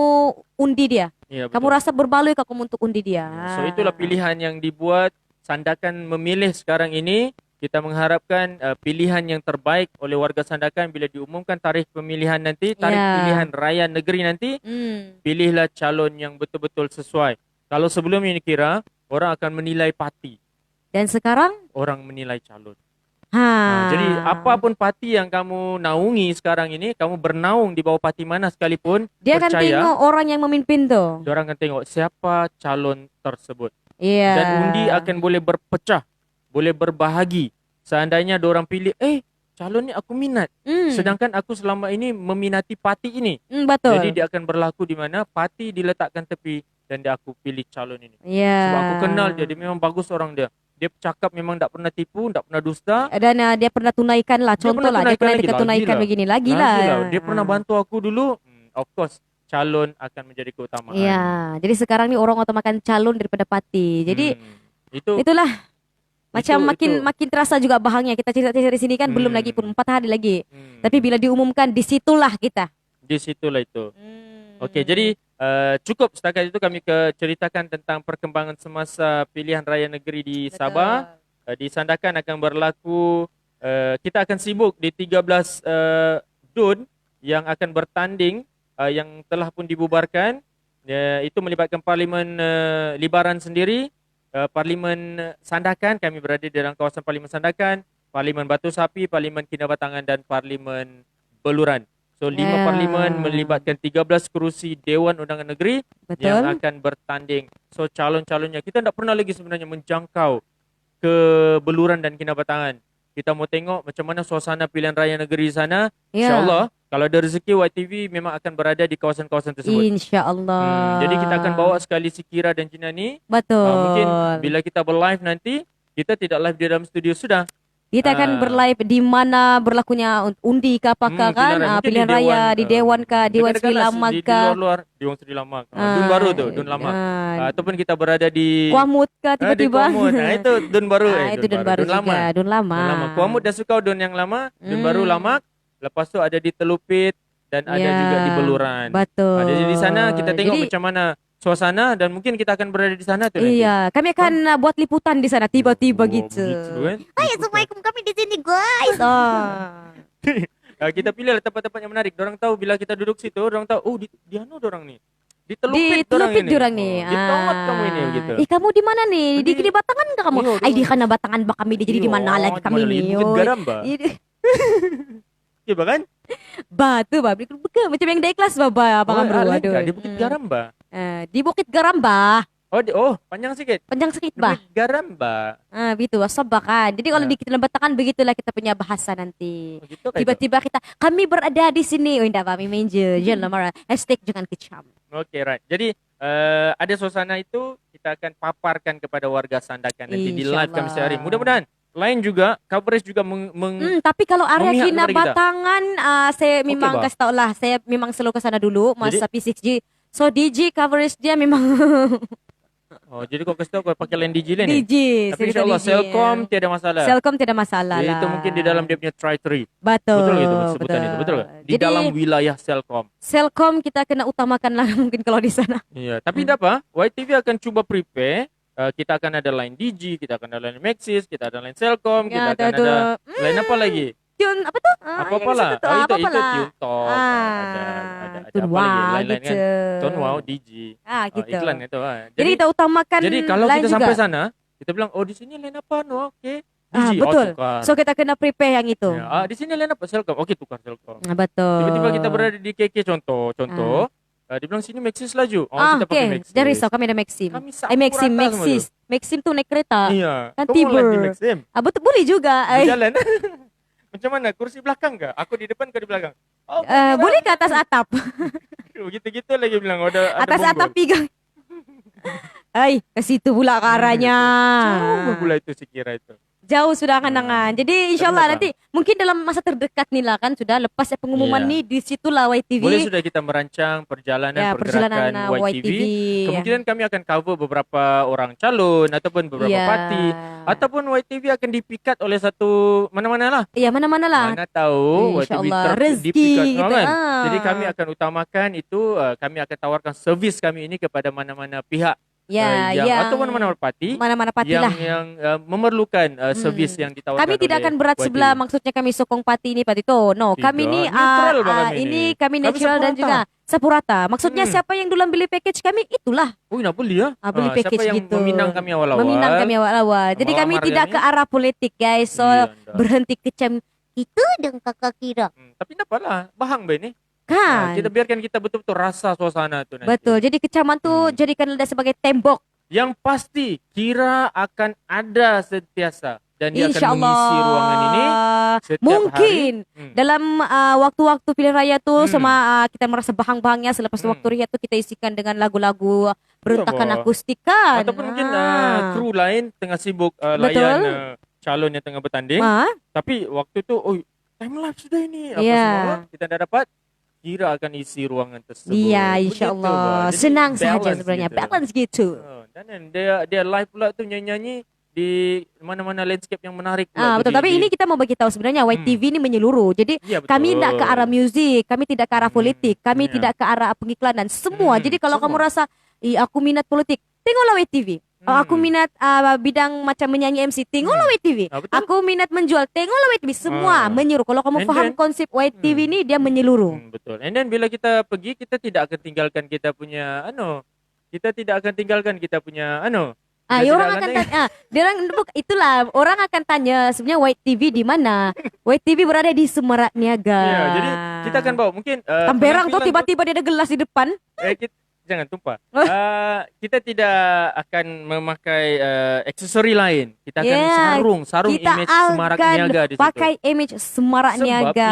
undi dia. Ya, betul. Kamu rasa berbaloi kamu untuk undi dia. So itulah pilihan yang dibuat. Sandakan memilih sekarang ini. Kita mengharapkan pilihan yang terbaik oleh warga Sandakan bila diumumkan tarikh pemilihan nanti, tarikh pilihan raya negeri nanti, pilihlah calon yang betul-betul sesuai. Kalau sebelum ini kira, orang akan menilai parti. Dan sekarang? Orang menilai calon. Jadi apapun parti yang kamu naungi sekarang ini, kamu bernaung di bawah parti mana sekalipun, dia akan percaya, tengok orang yang memimpin tu. Dia orang akan tengok siapa calon tersebut. Yeah. Dan undi akan boleh berpecah, boleh berbahagi. Seandainya diorang pilih, calon ni aku minat. Sedangkan aku selama ini meminati parti ini. Betul. Jadi dia akan berlaku di mana parti diletakkan tepi dan dia aku pilih calon ini. Yeah. Sebab aku kenal dia memang bagus orang dia. Dia cakap memang tak pernah tipu, tak pernah dusta. Dan dia pernah tunaikan lah. Contoh lah, dia pernah dekat tunaikan begini lagi lah. Dia pernah bantu aku dulu. Of course, calon akan menjadi keutamaan. Ya, jadi sekarang ni orang utamakan calon daripada parti. Jadi itulah macam makin terasa juga bahannya. Kita cerita di sini kan belum lagi pun 4 hari lagi. Tapi bila diumumkan disitulah kita. Disitulah itu. Okey, jadi cukup setakat itu kami ceritakan tentang perkembangan semasa pilihan raya negeri di Sabah. Di Sandakan akan berlaku, kita akan sibuk di 13 DUN yang akan bertanding, yang telah pun dibubarkan. Itu melibatkan Parlimen Libaran sendiri, Parlimen Sandakan, kami berada di dalam kawasan Parlimen Sandakan, Parlimen Batu Sapi, Parlimen Kinabatangan dan Parlimen Beluran. So 5 parlimen melibatkan 13 kerusi Dewan Undangan Negeri. Betul. Yang akan bertanding. So calon-calonnya, kita tak pernah lagi sebenarnya menjangkau ke Beluran dan Kinabatangan. Kita mau tengok macam mana suasana pilihan raya negeri sana. InsyaAllah kalau ada rezeki, YTV memang akan berada di kawasan-kawasan tersebut. InsyaAllah. Jadi kita akan bawa sekali si Kira dan Cina ni. Betul. Mungkin bila kita berlive nanti, kita tidak live di dalam studio sudah. Kita akan berlive di mana berlakunya undi ke apakah kan pilihan raya di Dewan ke Dewan Sri Lamak ke di luar Dewan Sri Lamak Dun baru tu Dun Lamak ataupun kita berada di Kuamut ke tiba-tiba itu Dun baru itu Dun baru juga Dun lama Kuamut dan Sukau Dun yang lama Dun baru Lamak, lepas tu ada di Telupit dan ada juga di Beluran. Betul. Jadi di sana kita tengok macam mana suasana dan mungkin kita akan berada di sana tu nanti. Iya, kami akan buat liputan di sana tiba-tiba gitu. Kan? Hai, assalamualaikum, kami di sini guys. Kita pilih tempat-tempat yang menarik. Dorang tahu bila kita duduk situ, dorang tahu di anu dorang ni. Di Telupit dorang ni. Di Tomat kamu ini begitu. Kamu di mana nih? Di Batangan ke kamu? Di kana Batangan ba kami jadi di mana lagi kami ni? Bukit Garamba. Iya kan? Batu macam yang di kelas baba Abang Amro. Aduh. Di Bukit Garamba. Di Bukit Garamba. Panjang sikit. Panjang sikit bah. Bukit Garamba. Gitu, sabah kan. Jadi kalau di kita Batangan begitulah kita punya bahasa nanti. Tiba-tiba kami berada di sini. Indah kami main je. Jangan marah. #jangan kecam. Okay, right. Jadi ada suasana itu kita akan paparkan kepada warga Sandakan nanti di live kami sehari. Mudah-mudahan lain juga coverage juga tapi kalau area Kinabatangan saya memang kasih tahu lah, saya memang selalu ke sana dulu masa P6G. So DJ coverage dia memang jadi kau kasih tahu kau pakai line DJ lain ni. DJ. Tapi insyaAllah Selcom tiada masalah. Selcom tiada masalah lah. Itu mungkin di dalam dia punya try 3. Betul gitu sebutan itu. Betul ke? Di dalam wilayah Selcom. Selcom kita kena utamakan lah mungkin kalau di sana. Iya, tapi tidak apa. YTV akan cuba prepare. Kita akan ada line DG, kita akan ada line Maxis, kita ada line Selcom, kita akan ada line apa lagi? Tune apa tuh? Apa-apalah. Itu Tune Talk. Ada apa lagi? Line-line kan. Tune Wow, DG. Gitu. Iklan itu. Jadi kita utamakan. Jadi kalau kita juga sampai sana, kita bilang, di sini line apa? Okey. DG, betul. Tukar. So kita kena prepare yang itu. Di sini line apa? Selcom. Okey, tukar Selcom. Betul. Tiba-tiba kita berada di KK contoh. Dia bilang sini Maxis laju. Kita pakai Okay. Maxis. Jangan risau, kami ada Maxim. Kami Maxim, rata semua Maxis. Maxim tuh naik kereta. Iya. Kan Kau mau latih tiba. Maxim? Betul, boleh juga. Berjalan. Macam mana? Kursi belakang ke? Aku di depan, kau di belakang. Boleh ke atas atap? Gitu-gitu lagi bilang. Ada Atas bonggol. atap pegang. Ke situ pula ke arahnya. Jauh pula itu si Kira itu. Jauh sudah angan-angan. Jadi insyaAllah Tapi nanti mungkin dalam masa terdekat nih lah kan sudah lepas pengumuman Iya. nih di situlah YTV. Boleh sudah kita merancang perjalanan pergerakan YTV. Kemungkinan kami akan cover beberapa orang calon ataupun beberapa parti. Ataupun YTV akan dipikat oleh satu mana-mana lah. Ya mana-mana lah. Mana tahu YTV InsyaAllah rezeki dipikat gitu. kan. Jadi kami akan utamakan itu, kami akan tawarkan servis kami ini kepada mana-mana pihak. Atau mana-mana parti. Mana-mana parti lah. Yang memerlukan servis yang ditawarkan. Kami tidak akan berat YTV. sebelah maksudnya kami sokong parti ini parti itu. No, Tidak, kami ni neutral bah kami ini ni. kami Kami natural dan sepurata. juga sepurata. Maksudnya siapa yang dulu beli package kami itulah. Nak beli ya? Beli package siapa yang gitu. meminang kami awal-awal? Meminang kami awal-awal. Jadi kami Melamar tidak kami. ke arah politik guys. So Iya, dah. berhenti kecam Itu dong kakak Kira. Tapi tak apalah, bahang be ni. kan. Kita biarkan kita betul-betul rasa suasana tu nanti. Betul. Jadi kecaman tu jadikan dia sebagai tembok. Yang pasti Kira akan ada sentiasa dan dia akan InsyaAllah. mengisi ruangan ini setiap Mungkin hari. dalam waktu-waktu pilihan raya tu sama kita merasa bahang-bahangnya selepas tu waktu raya tu kita isikan dengan lagu-lagu berontakan Bah. akustik kan. Ataupun mungkin kru lain tengah sibuk Betul. layan calon yang tengah bertanding. Tapi waktu tu time lapse sudah ini apa Ya. semua kita dah dapat. Kira akan isi ruangan tersebut. Iya, Begitu, insyaAllah. Bah. Jadi Senang saja balance sebenarnya. gitu. Balance gitu. Dan dia live pula tu nyanyi-nyanyi di mana-mana landscape yang menarik pula. Betul. tu Tapi di- ini kita mau bagi tahu sebenarnya YTV ini menyeluruh. Jadi Ya, betul. kami tidak ke arah muzik, kami tidak ke arah politik, kami Ya. tidak ke arah pengiklanan, semua. Jadi kalau semua. kamu rasa, aku minat politik, tengoklah YTV. Aku minat bidang macam menyanyi MC, tengoklah YTV. Betul. Aku minat menjual, tengoklah YTV. Semua menyeluruh. Kalau kamu And faham then- konsep YTV ini, dia menyeluruh. Betul. And then bila kita pergi, kita tidak akan tinggalkan kita punya kita tidak akan tinggalkan kita punya Kita tidak Orang akan tanya, itulah orang akan tanya sebenarnya YTV di mana? YTV berada di Semerak Niaga. Ya, jadi kita akan bawa mungkin Tamberang tuh penampilan tiba-tiba dia ada gelas di depan. jangan tumpah. Kita tidak akan memakai aksesori lain. Kita akan sarung kita image Semarak akan Niaga di situ. pakai image Semerak Sebab Niaga.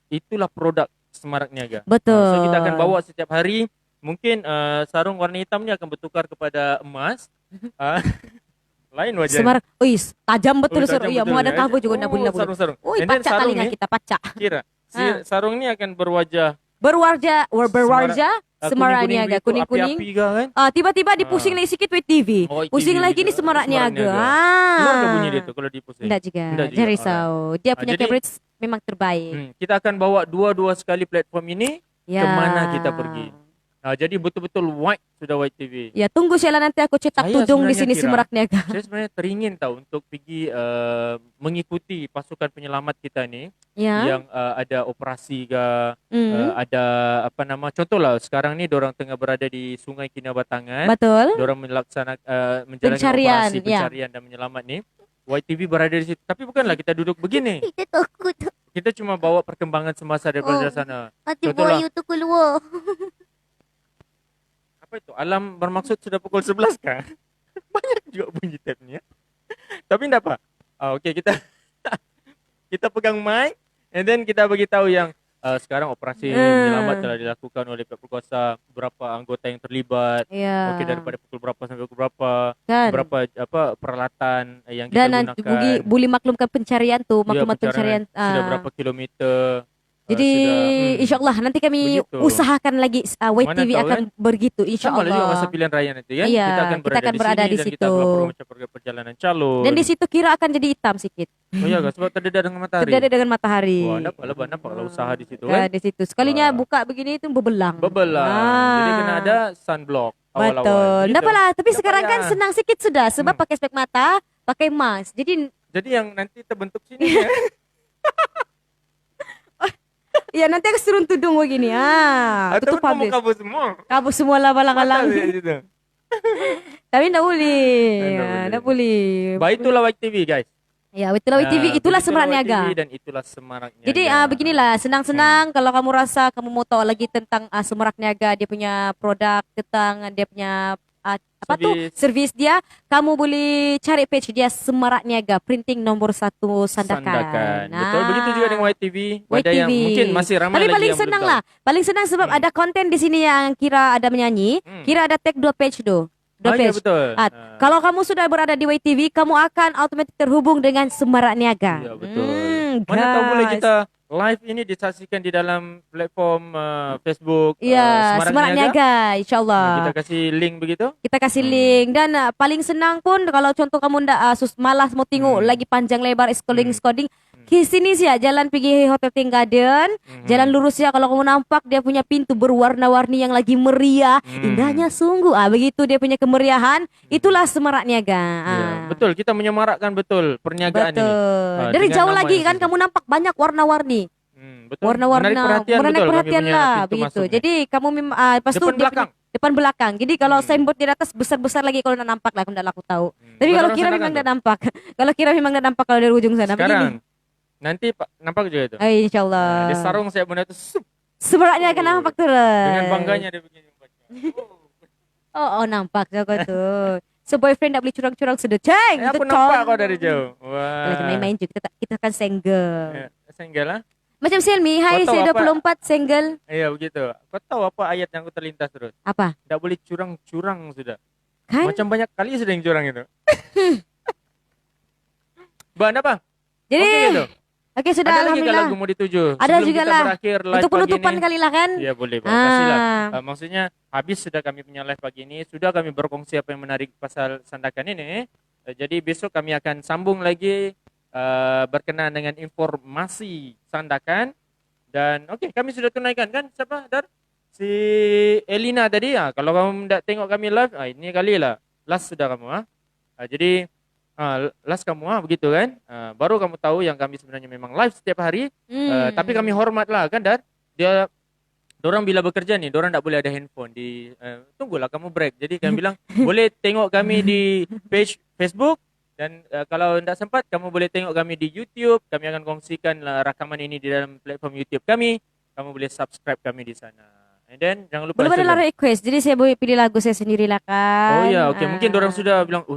itulah produk Semarak Niaga. Betul. So kita akan bawa setiap hari. Mungkin sarung warna hitam ni akan bertukar kepada emas. Lain wajah. Semerak, tajam betul tajam Iya, betul, mau ada ya. kabel juga nak boleh. Sarung-sarung. Oi, And then pacak sarung telinga ni, kita pacak. Kira sarung ni akan berwajah Berwarja Semerak kuning-kuning Niaga, begitu, kuning-kuning. api-api ke kan? Tiba-tiba dipusing lagi sikit YTV. YTV Pusing lagi ni juga. Semerak Niaga. Keluar ke bunyi dia tu kalau dipusing? Tidak juga. Tidak juga. Jangan risau. Dia punya jadi- coverage memang terbaik. Kita akan bawa dua sekali platform ini Ya. kemana kita pergi. Jadi betul-betul white sudah YTV. Ya, tunggu Sheila nanti aku cetak Saya tudung di sebenarnya sini kira- Semerak Niaga. Saya sebenarnya teringin tahu untuk pergi mengikuti pasukan penyelamat kita ni Ya. yang ada operasi ke, Hmm. ada contohlah sekarang ni diorang tengah berada di Sungai Kinabatangan. Betul. Diorang menjalankan Pencarian, operasi ya. pencarian dan menyelamat ni. YTV berada di situ. Tapi bukanlah kita duduk begini. Kita takut. Kita cuma bawa perkembangan semasa daripada sana. Nanti Contohlah. buaya tu keluar. Apa itu? Alam bermaksud sudah pukul 11 kan? Banyak juga bunyi tab ni ya. Tapi tidak apa. Okey, kita kita pegang mic and then kita bagi tahu yang sekarang operasi menyelamat telah dilakukan oleh pihak berkuasa, berapa anggota yang terlibat. Ya. Okey, daripada pukul berapa sampai pukul berapa, Kan. berapa peralatan yang kita Dan nanti gunakan. boleh maklumkan pencarian tuh, Ya, maklumat pencarian. sudah berapa kilometer. Jadi insyaAllah nanti kami Begitu. usahakan lagi YTV tahu, akan begitu Sama lah juga masa insyaAllah. pilihan raya nanti kan. Iya, kita akan berada di sini dan kita situ. melapor macam perjalanan calon. Dan di situ kira akan jadi hitam sedikit. Oh ya, sebab terdedah dengan matahari. Terdedah dengan matahari. Wah, nampaklah usaha di situ Kan, kan. di situ. Sekalinya Wah. buka begini itu bebelang. Jadi kena ada sunblock awal-awal. Betul. Begitu. Tak apalah, tapi Tak sekarang kan payah. senang sikit sudah sebab pakai spek mata, pakai mask. Jadi yang nanti terbentuk sini ya. ya nanti aku suruh tudung begini. Atau Tutup kamu habis. kabur semua. Kabur semua lah balang-balang. Mata di situ. Tapi tak boleh. Tak boleh. Tak boleh. Baik itulah YTV guys. Ya, itulah WTV, itulah Semarak Niaga. WTV dan itulah Semarak Niaga. Jadi beginilah, senang-senang kalau kamu rasa kamu mau tahu lagi tentang Semarak Niaga, dia punya produk, tentang dia punya apa tuh servis dia, kamu boleh cari page dia Semarak Niaga, printing nomor 1 Sandakan. Betul, begitu juga dengan YTV. Ada yang mungkin masih ramai tapi lagi paling yang senang belum lah, paling senang sebab ada konten di sini yang kira ada menyanyi, kira ada tag 2 page tuh. Ya, betul. Kalau kamu sudah berada di YTV, kamu akan otomatis terhubung dengan Semarak Niaga. Ya, betul. Mana tahu boleh kita live ini disaksikan di dalam platform Facebook Semarak Niaga, insyaAllah. Kita kasih link begitu? Kita kasih link. Dan paling senang pun kalau contoh kamu ndak malas mau tengok lagi panjang lebar scrolling. Di sini sih ya, jalan pergi Hotel Ting Garden, jalan lurus ya, kalau kamu nampak dia punya pintu berwarna-warni yang lagi meriah, indahnya sungguh. Begitu dia punya kemeriahan, itulah Semarak Niaga. Ya, betul, kita menyemarakkan betul perniagaan ini. Dari jauh lagi kan kamu nampak banyak warna-warni. Betul. Warna-warna, menarik perhatian lah begitu. Jadi kamu pas itu depan belakang. Jadi kalau signboard di atas besar-besar lagi kalau nak nampak lah, aku tahu. Tapi kalau kira memang tidak nampak. Kalau kira memang tidak nampak kalau dari ujung sana. Sekarang nanti nampak juga itu. Insyaallah. Di sarung saya benda itu Semaraknya akan nampak tuh lah. Dengan bangganya dia begini. Nampak juga tuh. Boyfriend tak boleh curang-curang sudah ceng. Aku nampak kau dari jauh. Wah. Lagi main-main juga kita akan single. Ya, single lah. Macam Selmi, hai saya 24 single. Iya begitu. Kau tahu apa ayat yang aku terlintas terus? Apa? Tak boleh curang-curang sudah. Kan? Macam banyak kali sudah yang curang itu. Mbak, apa? Jadi, gitu. Oke, sudah ada alhamdulillah. Ada lagi lagu mau dituju. Ada juga lah. Untuk penutupan kali lah kan? Iya boleh. Kasihlah. Maksudnya habis sudah kami punya live pagi ini. Sudah kami berkongsi apa yang menarik pasal Sandakan ini. Jadi besok kami akan sambung lagi berkenaan dengan informasi Sandakan. Dan kami sudah tunaikan kan? Siapa? Dar? Si Elina tadi. Kalau kamu tidak tengok kami live, ini kali lah. Last sudah kamu. Jadi last kamu begitu kan, baru kamu tahu yang kami sebenarnya memang live setiap hari, tapi kami hormat lah kan, Dar. Dorang bila bekerja nih, dorang tak boleh ada handphone di tunggulah kamu break. Jadi kami bilang boleh tengok kami di page Facebook dan kalau tidak sempat kamu boleh tengok kami di YouTube. Kami akan kongsikan rakaman ini di dalam platform YouTube kami. Kamu boleh subscribe kami di sana. And then jangan lupa. Belum ada request, jadi saya boleh pilih lagu saya sendiri lah kan. Oh ya, mungkin dorang sudah bilang,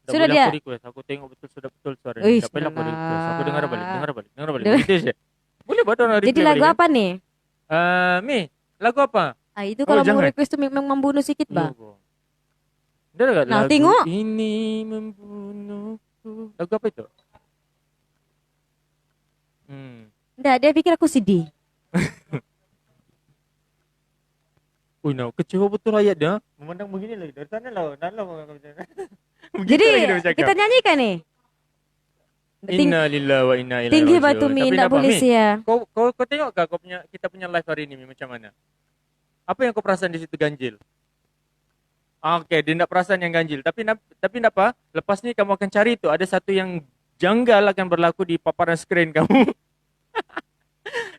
sudah dia. Aku request. Aku tengok sudah betul suara. Tak payah aku request. Aku dengar balik. Gitu je. Boleh buat orang request. Jadi lagu apa nih? Lagu apa? Itu kalau mau request tu memang membunuh sikit bah. Nah, tengok. Ini membunuhku. Lagu apa itu? Enggak, dia pikir aku sedih. Kecewa betul ayat dia. Memandang begini lagi. Dari sana lah. Jadi kita nyanyikan nih. Inna lillahi wa inna ilaihi tinggi raji'un. batu mi tak boleh sia. Kau tengok kah kita punya live hari ini macam mana? Apa yang kau perasan di situ ganjil? Dia tidak perasan yang ganjil. Tapi tidak apa? Lepas ni kamu akan cari tu ada satu yang janggal akan berlaku di paparan skrin kamu.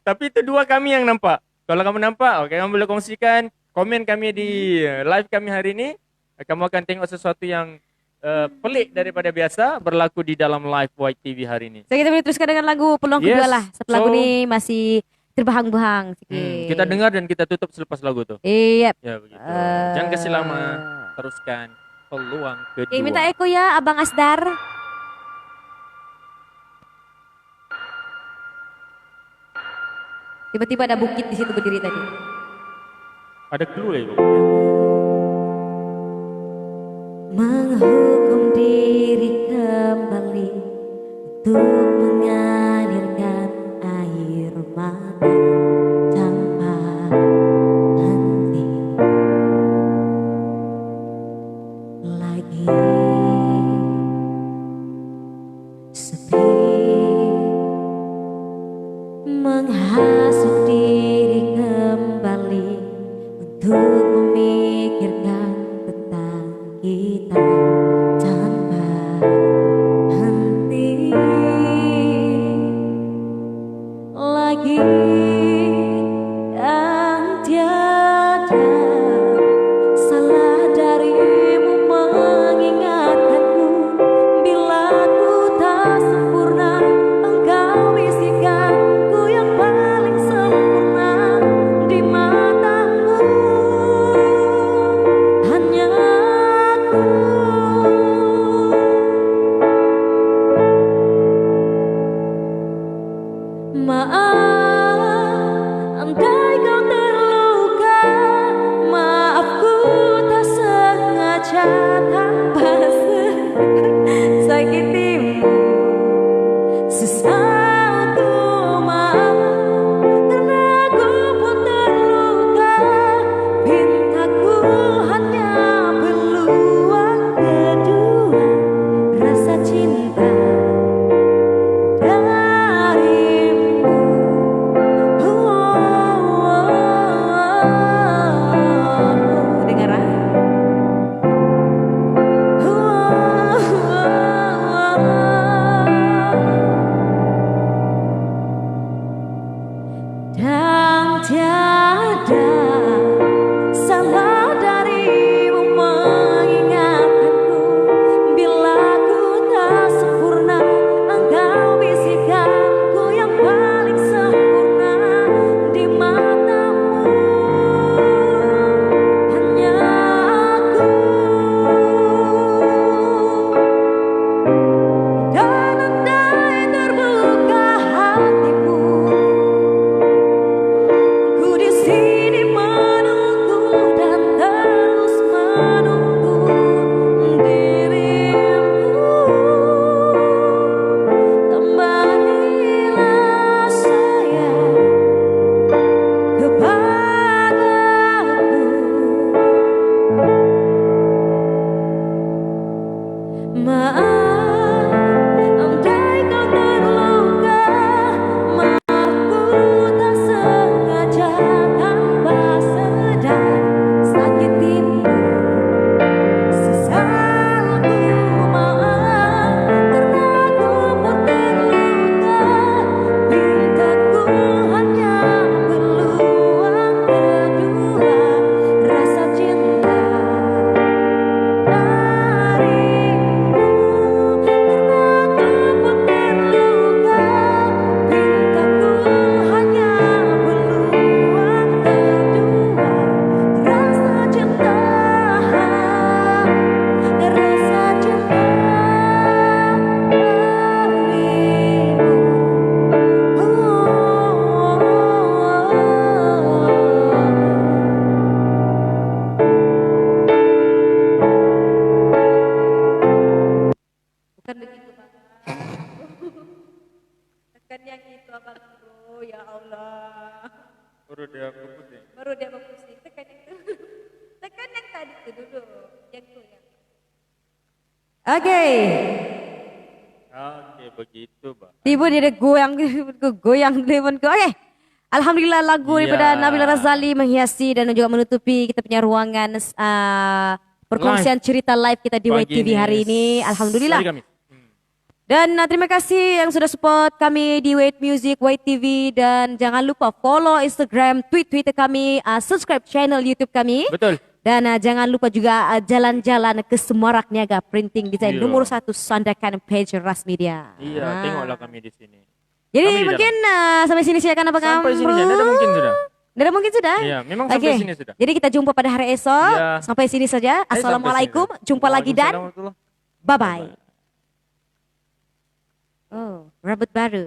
Tapi itu dua kami yang nampak. Kalau kamu nampak, kamu boleh kongsikan komen kami di live kami hari ini. Kamu akan tengok sesuatu yang pelik daripada biasa berlaku di dalam live YTV hari ini. So kita boleh teruskan dengan lagu peluang kedua lah. Setelah lagu ni masih terbahang-bahang sikit. Kita dengar dan kita tutup selepas lagu tu. Iya. Ya begitu. Jangan kasih lama. Teruskan peluang kedua. Minta eko ya Abang Asdar. Tiba-tiba ada bukit di situ berdiri tadi. Ada clue lagi. Menghukum diri kembali untuk mengalirkan air mata tanpa henti lagi sepi menghasut diri kembali untuk memikirkan tentang kita tanpa henti lagi yang tiada salah darimu mengingat Maaf, andai kau terluka, maaf ku tak sengaja tanpa sadar sakit timbul. Sesalku maaf karena ku pun terluka. Pintaku hanya peluang kedua, rasa cinta darimu. Karena ku pun terluka. Pintaku hanya peluang kedua, rasa cinta. Rasa cinta bukan begitu Bang. Tekan yang itu Abang Bro, ya Allah. Baru dia fokus ya. Baru dia berpusing, tekan yang itu. Tekan yang tadi itu dulu, yang itu ya. Oke. Oke, begitu, Bang. Tiba dia goyang temanku. Oke. Alhamdulillah lagu Iya. daripada Nabila Razali menghiasi dan juga menutupi kita punya ruangan perkongsian cerita live kita di Pagi YTV ini, hari ini. Alhamdulillah. hari Kamis. Dan terima kasih yang sudah support kami di Wait Music, YTV, dan jangan lupa follow Instagram, Twitter kami, subscribe channel YouTube kami. Betul. Dan jangan lupa juga jalan-jalan ke Semarak Niaga Printing Design Iya. nomor 1 Sandakan page Ras Media. Iya, Nah. tengoklah kami di sini. Jadi Kami di mungkin sampai sini silakan Abang Sampai sini Amro. saja, tidak mungkin sudah. Tidak mungkin sudah? Iya, memang sampai Oke. sini sudah. Jadi kita jumpa pada hari esok. Iya. Sampai sini saja. Sampai Assalamualaikum. sini. Jumpa lagi dan Waalaikumsalam warahmatullahi bye-bye. Oh, rambut baru.